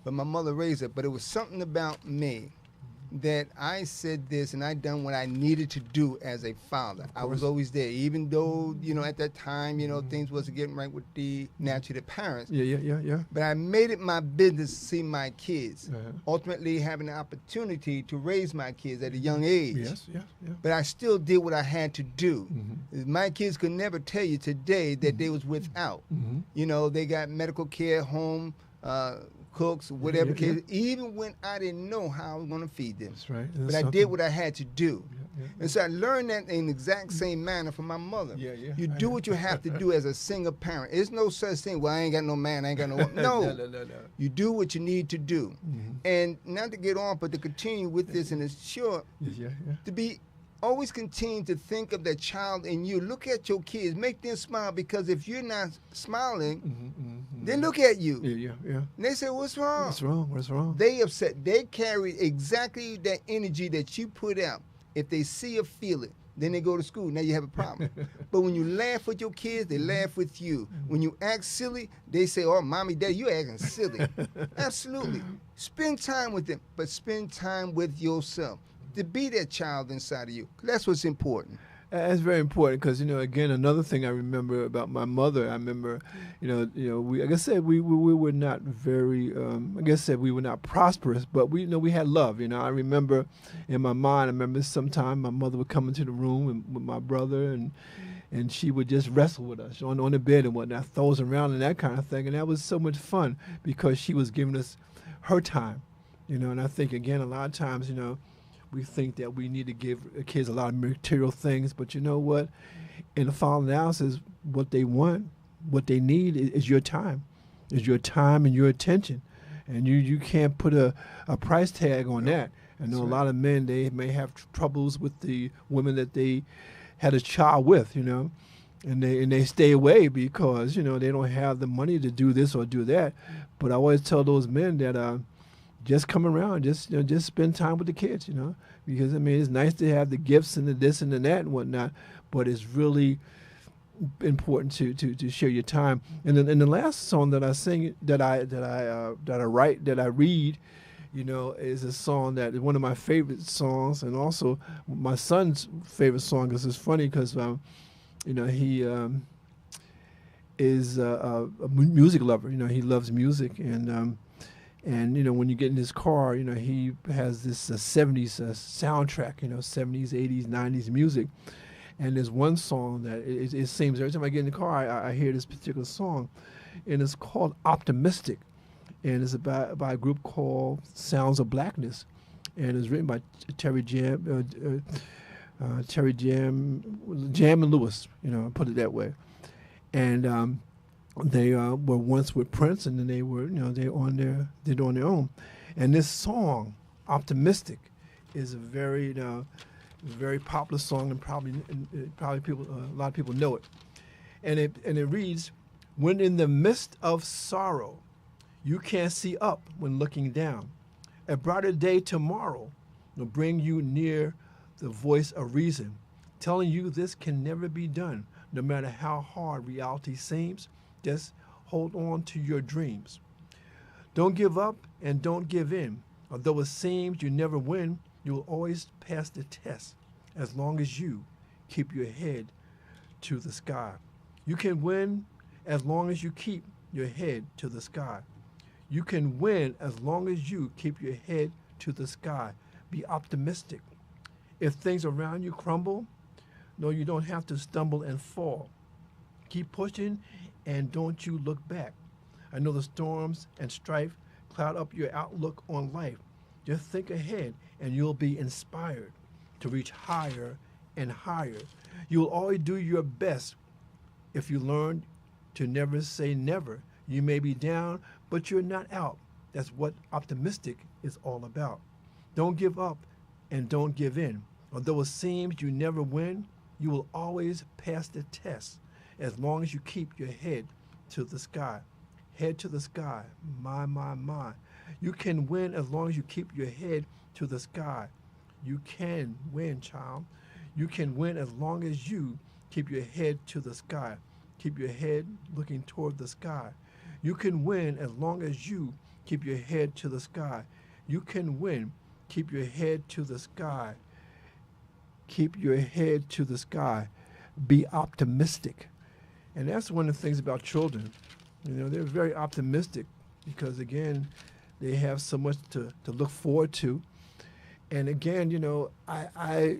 [SPEAKER 1] but my mother raised us. But it was something about me that I said this and I done what I needed to do as a father. I was always there, even though, at that time, things wasn't getting right with the parents.
[SPEAKER 2] Yeah.
[SPEAKER 1] But I made it my business to see my kids, ultimately having the opportunity to raise my kids at a young age.
[SPEAKER 2] Yes.
[SPEAKER 1] But I still did what I had to do. My kids could never tell you today that they was without. They got medical care, home, cooks, whatever kids, even when I didn't know how I was going to feed them.
[SPEAKER 2] That's right.
[SPEAKER 1] But I did what I had to do.
[SPEAKER 2] Yeah.
[SPEAKER 1] And so I learned that in the exact same manner from my mother.
[SPEAKER 2] Yeah.
[SPEAKER 1] You do what you have to do as a single parent. There's no such thing, well, I ain't got no man, I ain't got no woman. No. You do what you need to do. And not to get on, but to continue with this, and it's short, to be always continue to think of that child in you. Look at your kids. Make them smile, because if you're not smiling, they look at you.
[SPEAKER 2] Yeah.
[SPEAKER 1] And they say, what's wrong?
[SPEAKER 2] What's wrong?
[SPEAKER 1] They upset. They carry exactly that energy that you put out. If they see or feel it, then they go to school. Now you have a problem. But when you laugh with your kids, they laugh with you. When you act silly, they say, oh, mommy, daddy, you acting silly. Absolutely. Spend time with them, but spend time with yourself. To be that child inside of you. That's what's important.
[SPEAKER 2] That's very important because, again, another thing I remember about my mother, I remember, we, like I said, we were not very, we were not prosperous, but we had love. I remember in my mind, I remember sometime my mother would come into the room with my brother, and she would just wrestle with us on the bed and whatnot, throw us around and that kind of thing. And that was so much fun because she was giving us her time, and I think, again, a lot of times, we think that we need to give kids a lot of material things, but you know what? In the final analysis, what they want, what they need is your time. Is your time and your attention. And you can't put a price tag on that. I know a lot of men, they may have troubles with the women that they had a child with, and they stay away because, they don't have the money to do this or do that. But I always tell those men that just come around, just spend time with the kids, because it's nice to have the gifts and the this and the that and whatnot, but it's really important to share your time. And then the last song that I sing, that I write, that I read, is a song that is one of my favorite songs, and also my son's favorite song. Because it's funny because he is a music lover. He loves music and when you get in his car, he has this 70s soundtrack, 70s, 80s, 90s music. And there's one song that it seems every time I get in the car, I hear this particular song. and it's called Optimistic, and it's by a group called Sounds of Blackness, and it's written by Terry Jam and Lewis, put it that way, and they were once with Prince, and then they were, they're on their own, and this song, Optimistic, is a very popular song, and probably people, a lot of people know it, and it reads, "When in the midst of sorrow, you can't see up when looking down, a brighter day tomorrow will bring you near the voice of reason, telling you this can never be done, no matter how hard reality seems. Just hold on to your dreams. Don't give up and don't give in. Although it seems you never win, you will always pass the test as long as you keep your head to the sky. You can win as long as you keep your head to the sky. You can win as long as you keep your head to the sky. Be optimistic. If things around you crumble, no, you don't have to stumble and fall. Keep pushing and don't you look back. I know the storms and strife cloud up your outlook on life. Just think ahead and you'll be inspired to reach higher and higher. You'll always do your best if you learn to never say never. You may be down, but you're not out. That's what optimistic is all about. Don't give up and don't give in. Although it seems you never win, you will always pass the test as long as you keep your head to the sky. Head to the sky. My, my, my. You can win as long as you keep your head to the sky. You can win, child. You can win as long as you keep your head to the sky. Keep your head looking toward the sky. You can win as long as you keep your head to the sky. You can win. Keep your head to the sky. Keep your head to the sky. Be optimistic. And that's one of the things about children. They're very optimistic because, again, they have so much to look forward to. And again, I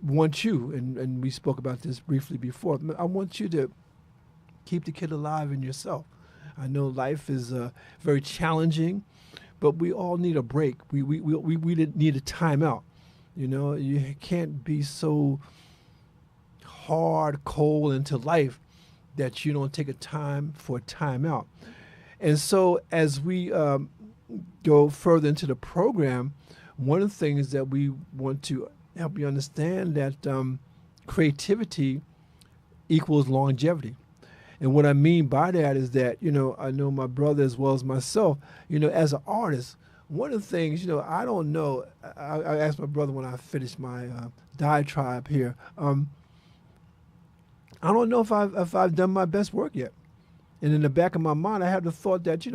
[SPEAKER 2] want you, and we spoke about this briefly before, I want you to keep the kid alive in yourself. I know life is very challenging, but we all need a break. We need a timeout. You can't be so hard, cold into life that you don't take a time for a timeout. And so as we go further into the program, one of the things that we want to help you understand that creativity equals longevity. And what I mean by that is that, I know my brother as well as myself, as an artist, one of the things, I don't know, I asked my brother when I finished my diatribe here, I don't know if I've done my best work yet. And in the back of my mind, I had the thought that,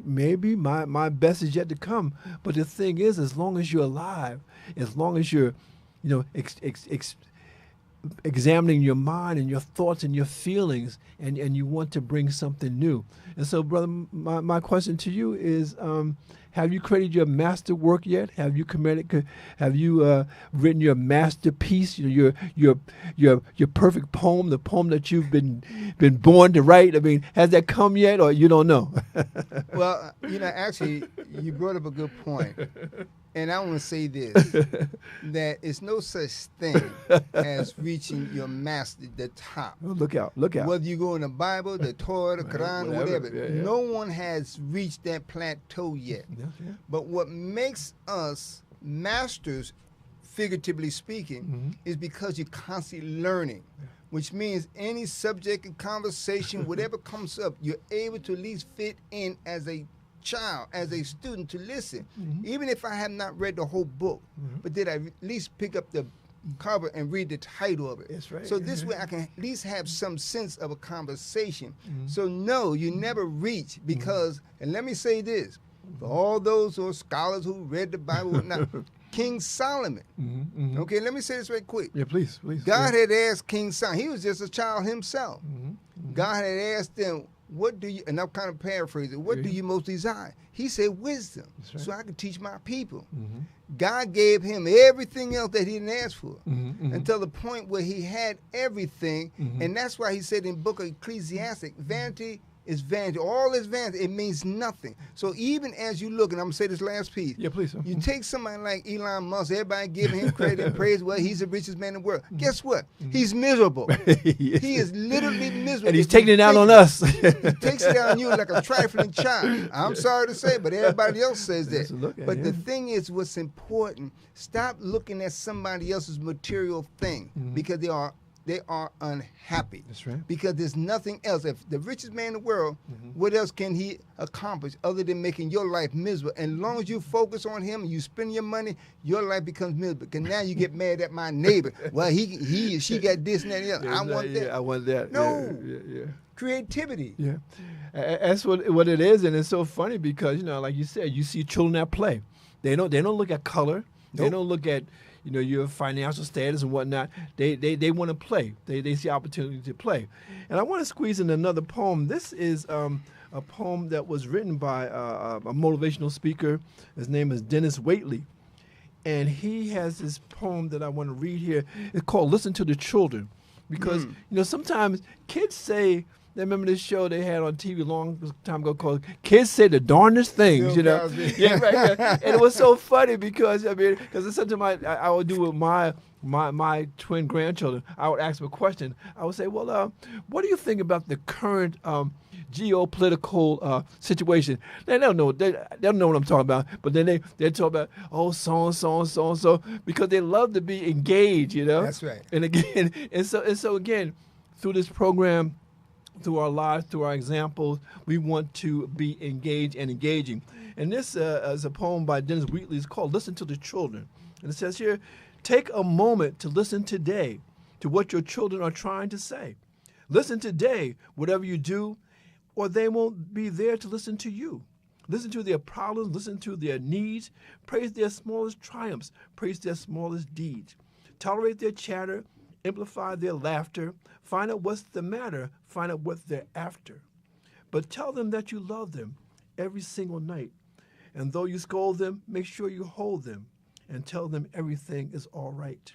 [SPEAKER 2] maybe my best is yet to come. But the thing is, as long as you're alive, as long as you're, examining your mind and your thoughts and your feelings, and you want to bring something new. And so, brother, my question to you is, have you created your master work yet? Have you written your masterpiece, your perfect poem, the poem that you've been born to write? I mean, has that come yet, or you don't know?
[SPEAKER 1] Well, actually, you brought up a good point. And I want to say this, that it's no such thing as reaching your master, the top.
[SPEAKER 2] Oh, look out, look out.
[SPEAKER 1] Whether you go in the Bible, the Torah, the Quran, whatever.
[SPEAKER 2] Yeah.
[SPEAKER 1] No one has reached that plateau yet.
[SPEAKER 2] Yeah.
[SPEAKER 1] But what makes us masters, figuratively speaking, is because you're constantly learning, which means any subject and conversation, whatever comes up, you're able to at least fit in as a child, as a student, to listen. Even if I have not read the whole book, but did I at least pick up the cover and read the title of it?
[SPEAKER 2] That's right.
[SPEAKER 1] So this way I can at least have some sense of a conversation. So no, you never reach because, and let me say this, for all those who are scholars who read the Bible, whatnot, King Solomon, okay, let me say this right quick.
[SPEAKER 2] Yeah, please.
[SPEAKER 1] God had asked King Solomon, he was just a child himself. God had asked him, what do you, and I'm kind of paraphrasing, what do you most desire? He said wisdom, so I could teach my people. God gave him everything else that he didn't ask for until the point where he had everything. And that's why he said in the book of Ecclesiastes, vanity is vanity. All is vanity. It means nothing. So even as you look, and I'm going to say this last piece.
[SPEAKER 2] Yeah, please.
[SPEAKER 1] You take somebody like Elon Musk, everybody giving him credit and praise. Well, he's the richest man in the world. Guess what? He's miserable.
[SPEAKER 2] Yes.
[SPEAKER 1] He is literally miserable.
[SPEAKER 2] And he's taking it out on us.
[SPEAKER 1] He takes it out on you like a trifling child. I'm sorry to say, but everybody else says that. But the thing is, what's important, stop looking at somebody else's material thing because they are unhappy.
[SPEAKER 2] That's right.
[SPEAKER 1] Because there's nothing else. If the richest man in the world, what else can he accomplish other than making your life miserable? And as long as you focus on him and you spend your money, your life becomes miserable. Because now you get mad at my neighbor. Well, he or she got this and that and the other. I want that.
[SPEAKER 2] I want that.
[SPEAKER 1] No.
[SPEAKER 2] Yeah.
[SPEAKER 1] Creativity.
[SPEAKER 2] Yeah. That's what it is, and it's so funny because, like you said, you see children that play. They don't look at color. They don't look at your financial status and whatnot. They want to play. They see opportunity to play. And I want to squeeze in another poem. This is a poem that was written by a motivational speaker. His name is Dennis Waitley. And he has this poem that I want to read here. It's called Listen to the Children. Because, sometimes kids say, I remember this show they had on TV a long time ago called Kids Say the Darndest Things, Yeah, right. Yeah. And it was so funny because it's something I would do with my twin grandchildren. I would ask them a question. I would say, well, what do you think about the current geopolitical situation? They don't know. They don't know what I'm talking about. But then they talk about so and so because they love to be engaged.
[SPEAKER 1] That's right.
[SPEAKER 2] And so again, through this program, through our lives, through our examples, we want to be engaged and engaging. And this is a poem by Dennis Wheatley. It's called Listen to the Children. And it says here, take a moment to listen today to what your children are trying to say. Listen today, whatever you do, or they won't be there to listen to you. Listen to their problems, listen to their needs, praise their smallest triumphs, praise their smallest deeds. Tolerate their chatter, amplify their laughter, find out what's the matter, find out what they're after. But tell them that you love them every single night. And though you scold them, make sure you hold them and tell them everything is all right.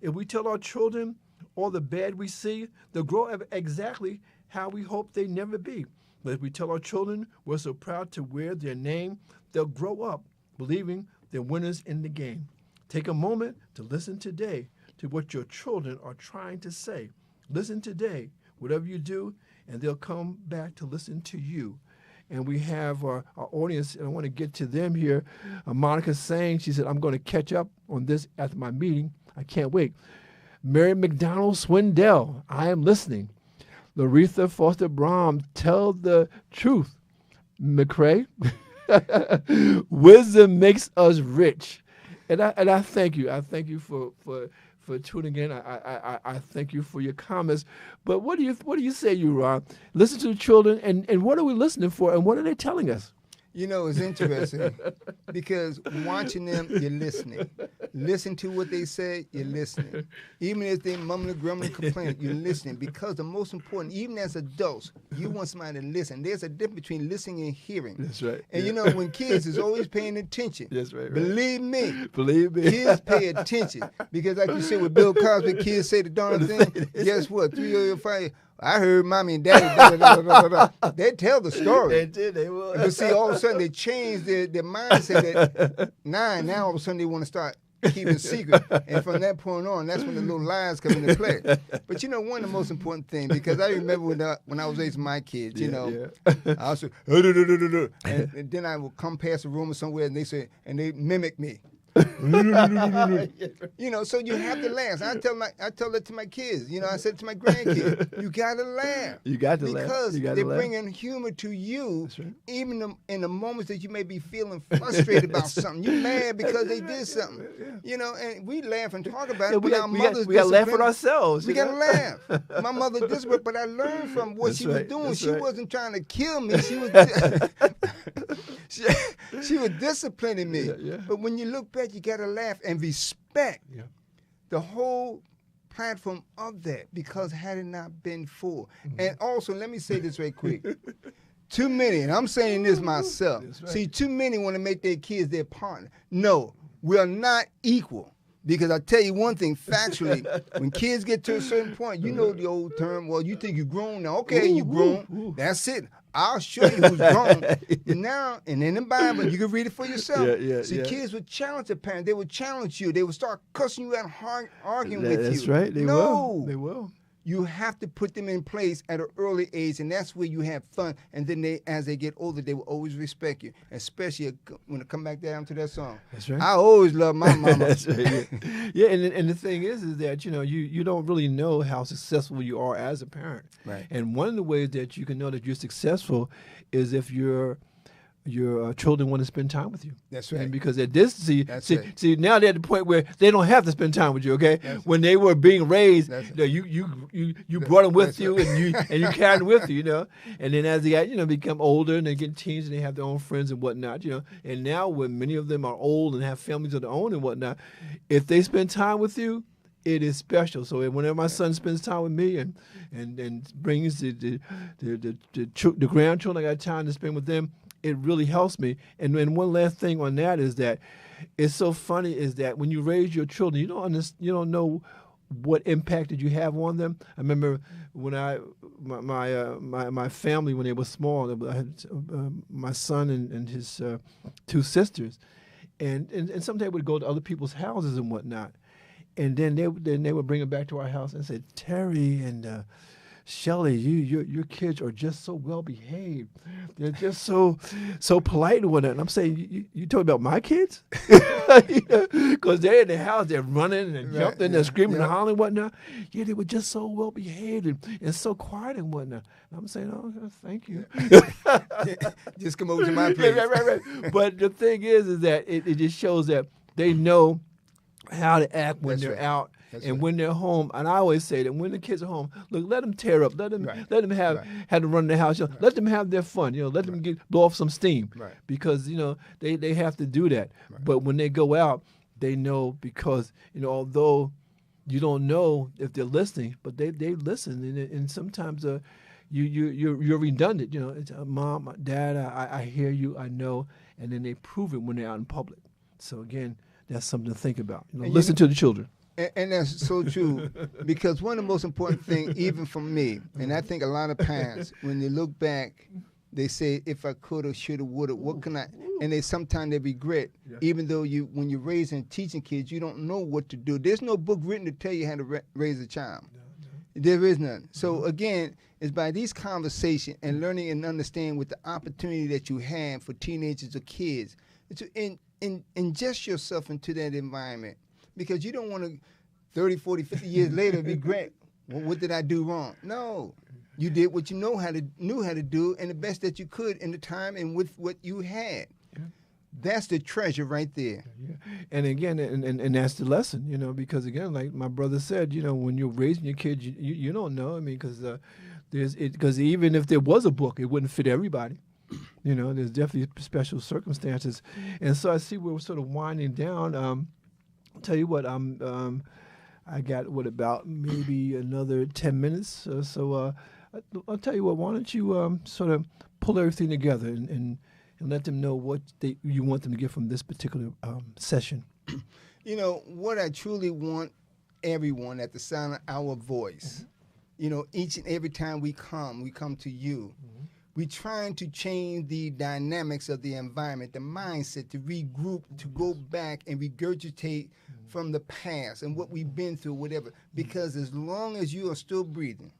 [SPEAKER 2] If we tell our children all the bad we see, they'll grow up exactly how we hope they never be. But if we tell our children we're so proud to wear their name, they'll grow up believing they're winners in the game. Take a moment to listen today to what your children are trying to say. Listen today, whatever you do, and they'll come back to listen to you. And we have our audience, and I want to get to them here. Monica saying, she said, I'm going to catch up on this after my meeting. I can't wait. Mary McDonald Swindell, I am listening. Laretha Foster Brom, tell the truth. McCrae, wisdom makes us rich. And I thank you. I thank you for tuning in. I thank you for your comments. But what do you say, Ron? Listen to the children, and what are we listening for, and what are they telling us?
[SPEAKER 1] It's interesting because watching them, you're listening. Listen to what they say, you're listening. Even if they mumbling, grumbling, complaining, you're listening. Because the most important, even as adults, you want somebody to listen. There's a difference between listening and hearing.
[SPEAKER 2] That's right.
[SPEAKER 1] And when kids is always paying attention.
[SPEAKER 2] That's right.
[SPEAKER 1] Believe me.
[SPEAKER 2] Kids
[SPEAKER 1] pay attention. Because like you said with Bill Cosby, kids say the darn thing. Guess what? 3 or 5. I heard mommy and daddy. They tell the story.
[SPEAKER 2] They did. They will.
[SPEAKER 1] But see, all of a sudden they changed their mindset. At 9, now all of a sudden they want to start keeping secret. And from that point on, that's when the little lies come into play. But one of the most important things, because I remember when I was raising my kids, I was and then I would come past a room or somewhere and they mimic me. So you have to laugh. I tell that to my kids. I said to my grandkids, you gotta laugh.
[SPEAKER 2] You got to laugh.
[SPEAKER 1] Because they're bringing humor to you, right. Even in the moments that you may be feeling frustrated about something. You're mad because they did something. Yeah. And we laugh and talk about it.
[SPEAKER 2] We got to laugh at ourselves.
[SPEAKER 1] We got to laugh. My mother disciplined, but I learned from what she was doing. She wasn't trying to kill me. She was she was disciplining me.
[SPEAKER 2] Yeah.
[SPEAKER 1] But when you look back, you got to laugh and respect the whole platform of that, because had it not been for. And also, let me say this right quick. Too many, and I'm saying this myself, see, too many want to make their kids their partner. No, we are not equal. Because I tell you one thing, factually, when kids get to a certain point, you know the old term, well, you think you're grown now. Okay, you grown. That's it. I'll show you who's grown. But now, and in the Bible, you can read it for yourself. See, kids would challenge their parents. They would challenge you. They would start cussing you out, arguing with you.
[SPEAKER 2] That's right. They will. They will.
[SPEAKER 1] You have to put them in place at an early age, and that's where you have fun. And then as they get older, they will always respect you, especially when it come back down to that song.
[SPEAKER 2] That's right.
[SPEAKER 1] I always love my mama.
[SPEAKER 2] That's right. Yeah, and the thing is that, you don't really know how successful you are as a parent.
[SPEAKER 1] Right.
[SPEAKER 2] And one of the ways that you can know that you're successful is if your children want to spend time with you.
[SPEAKER 1] That's right.
[SPEAKER 2] And because at this, see, now they're at the point where they don't have to spend time with you. Okay, when they were being raised, you brought them with you, and you carried them with you. And then as they got, become older and they get teens and they have their own friends and whatnot. And now when many of them are old and have families of their own and whatnot, if they spend time with you, it is special. So whenever my son spends time with me and brings the grandchildren, I got time to spend with them. It really helps me. And one last thing on that is that it's so funny is that when you raise your children, you don't know what impact did you have on them. I remember when my family, when they were small, I had my son and his two sisters, and sometimes they would go to other people's houses and whatnot, and then they would bring them back to our house and say, Terry and Shelly, your kids are just so well behaved. They're just so polite and whatnot. And I'm saying, you talking about my kids? Because they're in the house, they're running and jumping, they're screaming and hollering and whatnot. Yeah, they were just so well behaved and so quiet and whatnot. And I'm saying, oh, thank you.
[SPEAKER 1] Just come over to my place.
[SPEAKER 2] Right. But the thing is that it just shows that they know how to act when they're out. And when they're home, and I always say that when the kids are home, look, let them tear up, let them have to run the house, let them have their fun, let them blow off some steam, because they have to do that. But when they go out, they know, because although you don't know if they're listening, but they listen, and sometimes you're redundant. It's Mom, Dad, I hear you, I know, and then they prove it when they're out in public. So again, that's something to think about. Listen to the children.
[SPEAKER 1] And that's so true, because one of the most important things, even for me, and I think a lot of parents, when they look back, they say, if I coulda, shoulda, woulda, what can I? And sometimes they regret, even though when you're raising and teaching kids, you don't know what to do. There's no book written to tell you how to raise a child. There is none. So again, it's by these conversations and learning and understanding with the opportunity that you have for teenagers or kids to ingest yourself into that environment. Because you don't want to, 30, 40, 50 years later, regret, well, what did I do wrong? No. You did what you knew how to do, and the best that you could in the time and with what you had. Yeah. That's the treasure right there.
[SPEAKER 2] Yeah. And again, and that's the lesson, because again, like my brother said, when you're raising your kids, you don't know. I mean, because even if there was a book, it wouldn't fit everybody. There's definitely special circumstances. And so I see we're sort of winding down. I'll tell you what, I got about maybe another 10 minutes. So I'll tell you what, why don't you sort of pull everything together and let them know what you want them to get from this particular session.
[SPEAKER 1] What I truly want everyone at the sound of our voice, each and every time we come to you. We're trying to change the dynamics of the environment, the mindset, to regroup, to go back and regurgitate from the past and what we've been through, whatever. Because as long as you are still breathing,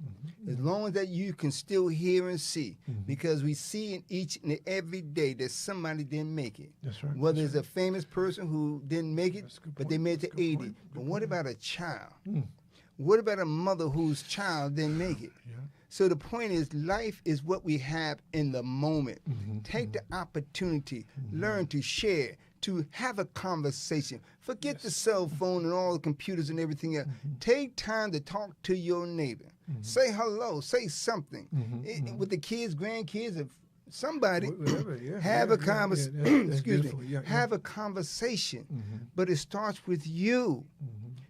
[SPEAKER 1] as long as that you can still hear and see, because we see in each and every day that somebody didn't make it.
[SPEAKER 2] That's right.
[SPEAKER 1] Whether it's a famous person who didn't make it, but they made it to 80. But what about a child? What about a mother whose child didn't make it? Yeah. So the point is, life is what we have in the moment. Take the opportunity, learn to share, to have a conversation. Forget the cell phone and all the computers and everything else. Take time to talk to your neighbor. Say hello, say something. With the kids, grandkids, if somebody, have a conversation. Excuse me. Have a conversation. But it starts with you.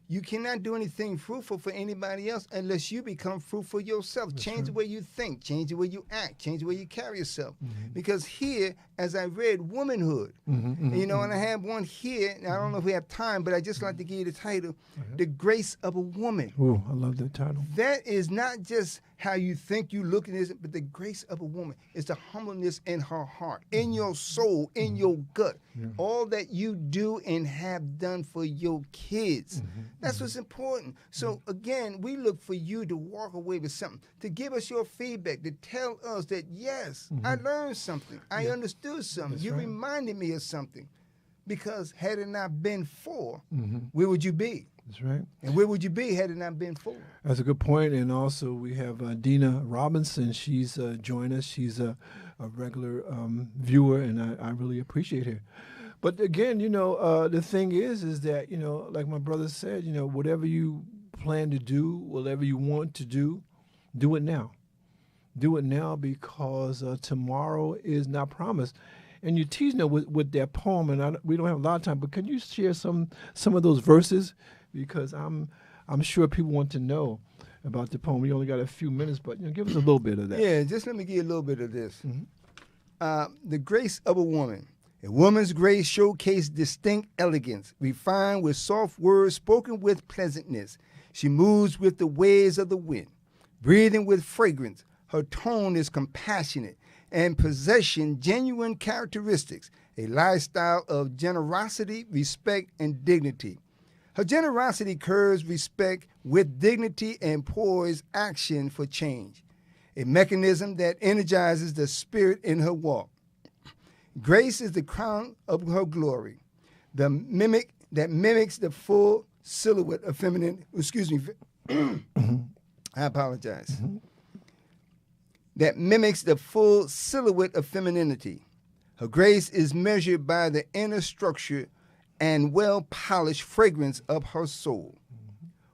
[SPEAKER 1] you cannot do anything fruitful for anybody else unless you become fruitful yourself.
[SPEAKER 2] That's
[SPEAKER 1] change
[SPEAKER 2] right.
[SPEAKER 1] the way you think, change the way you act, change the way you carry yourself.
[SPEAKER 2] Mm-hmm.
[SPEAKER 1] Because here, as I read, womanhood, and I have one here, and I don't know if we have time, but I just like to give you the title, The Grace of a Woman.
[SPEAKER 2] Oh, I love that title.
[SPEAKER 1] That is not just how you think you look at this, but the grace of a woman is the humbleness in her heart, in your soul, in your gut.
[SPEAKER 2] Yeah.
[SPEAKER 1] All that you do and have done for your kids. That's what's important. So again, we look for you to walk away with something, to give us your feedback, to tell us that, yes, I learned something. I understood something.
[SPEAKER 2] That's
[SPEAKER 1] you
[SPEAKER 2] right.
[SPEAKER 1] reminded me of something. Because had it not been for, where would you be?
[SPEAKER 2] That's right.
[SPEAKER 1] And where would you be had it not been for?
[SPEAKER 2] That's a good point. And also we have Dina Robinson. She's joined us. She's a regular viewer, and I really appreciate her. But again, the thing is that, like my brother said, whatever you plan to do, whatever you want to do it now. Do it now, because tomorrow is not promised. And you teasing her with that poem, and we don't have a lot of time, but can you share some of those verses? Because I'm sure people want to know about the poem. We only got a few minutes, but give us a little bit of that.
[SPEAKER 1] Yeah, just let me give you a little bit of this. The grace of a woman. A woman's grace showcased distinct elegance, refined with soft words, spoken with pleasantness. She moves with the waves of the wind, breathing with fragrance. Her tone is compassionate and possession genuine characteristics, a lifestyle of generosity, respect, and dignity. Her generosity curves respect with dignity and poise action for change, a mechanism that energizes the spirit in her walk. Grace is the crown of her glory, the mimic that mimics the full silhouette of feminine. Excuse me, I apologize. That mimics the full silhouette of femininity. Her grace is measured by the inner structure and well-polished fragrance of her soul.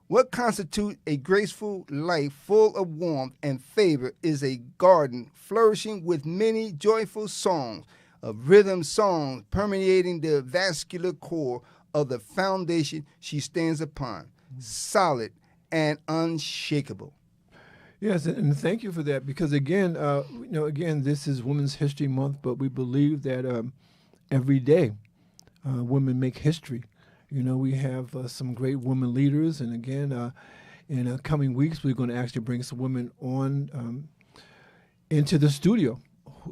[SPEAKER 1] What constitutes a graceful life full of warmth and favor is a garden flourishing with many joyful songs, of rhythm songs permeating the vascular core of the foundation she stands upon, solid and unshakable.
[SPEAKER 2] Yes, and thank you for that, because again, this is Women's History Month, but we believe that every day women make history. We have some great women leaders, and again, in coming weeks, we're going to actually bring some women on into the studio.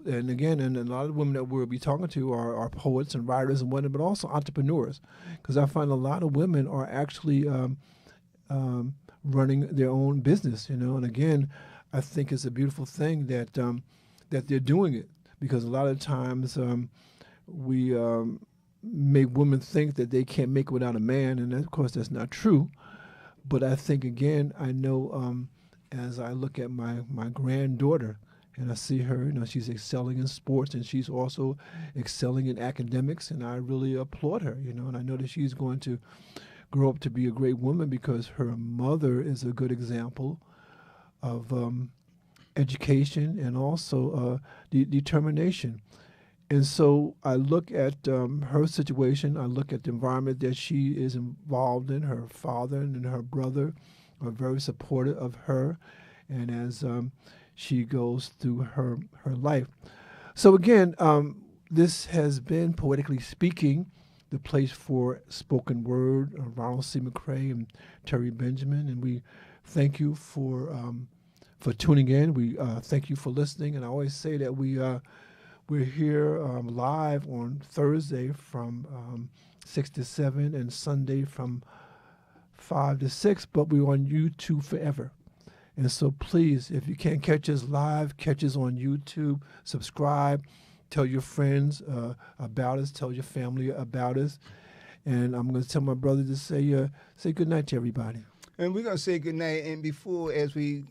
[SPEAKER 2] And again, and a lot of the women that we'll be talking to are poets and writers and whatnot, but also entrepreneurs, because I find a lot of women are actually running their own business, and again, I think it's a beautiful thing that that they're doing it, because a lot of times we make women think that they can't make it without a man, and of course that's not true. But I think, again, I know as I look at my granddaughter and I see her, she's excelling in sports, and she's also excelling in academics, and I really applaud her, and I know that she's going to grow up to be a great woman, because her mother is a good example of education and also determination. And so I look at her situation, I look at the environment that she is involved in. Her father and her brother are very supportive of her, and as she goes through her life. So again, this has been Poetically Speaking, the place for spoken word, Ronald C. McCray and Terry Benjamin, and we thank you for tuning in. We thank you for listening, and I always say that we're here live on Thursday from 6 to 7 and Sunday from 5 to 6, but we're on YouTube forever. And so please, if you can't catch us live, catch us on YouTube, subscribe, tell your friends about us, tell your family about us. And I'm going to tell my brother to say good night to everybody.
[SPEAKER 1] And we're going to say good night. And before, as we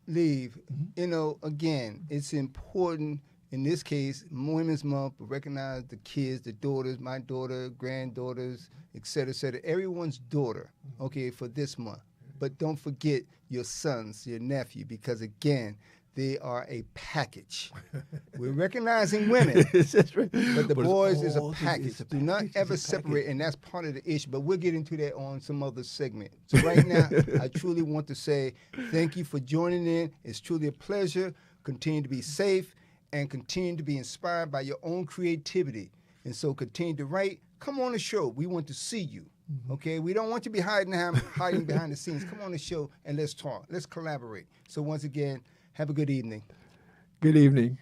[SPEAKER 1] leave, again, it's important in this case, Women's Month, to recognize the kids, the daughters, my daughter, granddaughters, et cetera, everyone's daughter, okay, for this month. But don't forget your sons, your nephew, because again, they are a package. We're recognizing women,
[SPEAKER 2] That's right.
[SPEAKER 1] but the
[SPEAKER 2] it's
[SPEAKER 1] boys is a
[SPEAKER 2] all-
[SPEAKER 1] package.
[SPEAKER 2] it's a
[SPEAKER 1] Do not
[SPEAKER 2] package,
[SPEAKER 1] ever
[SPEAKER 2] it's a package.
[SPEAKER 1] separate, and that's part of the issue. But we'll get into that on some other segment. So right now, I truly want to say thank you for joining in. It's truly a pleasure. Continue to be safe and continue to be inspired by your own creativity. And so continue to write. Come on the show. We want to see you. Okay, we don't want you to be hiding behind the scenes. Come on the show and let's talk. Let's collaborate. So once again, have a good evening.
[SPEAKER 2] Good evening.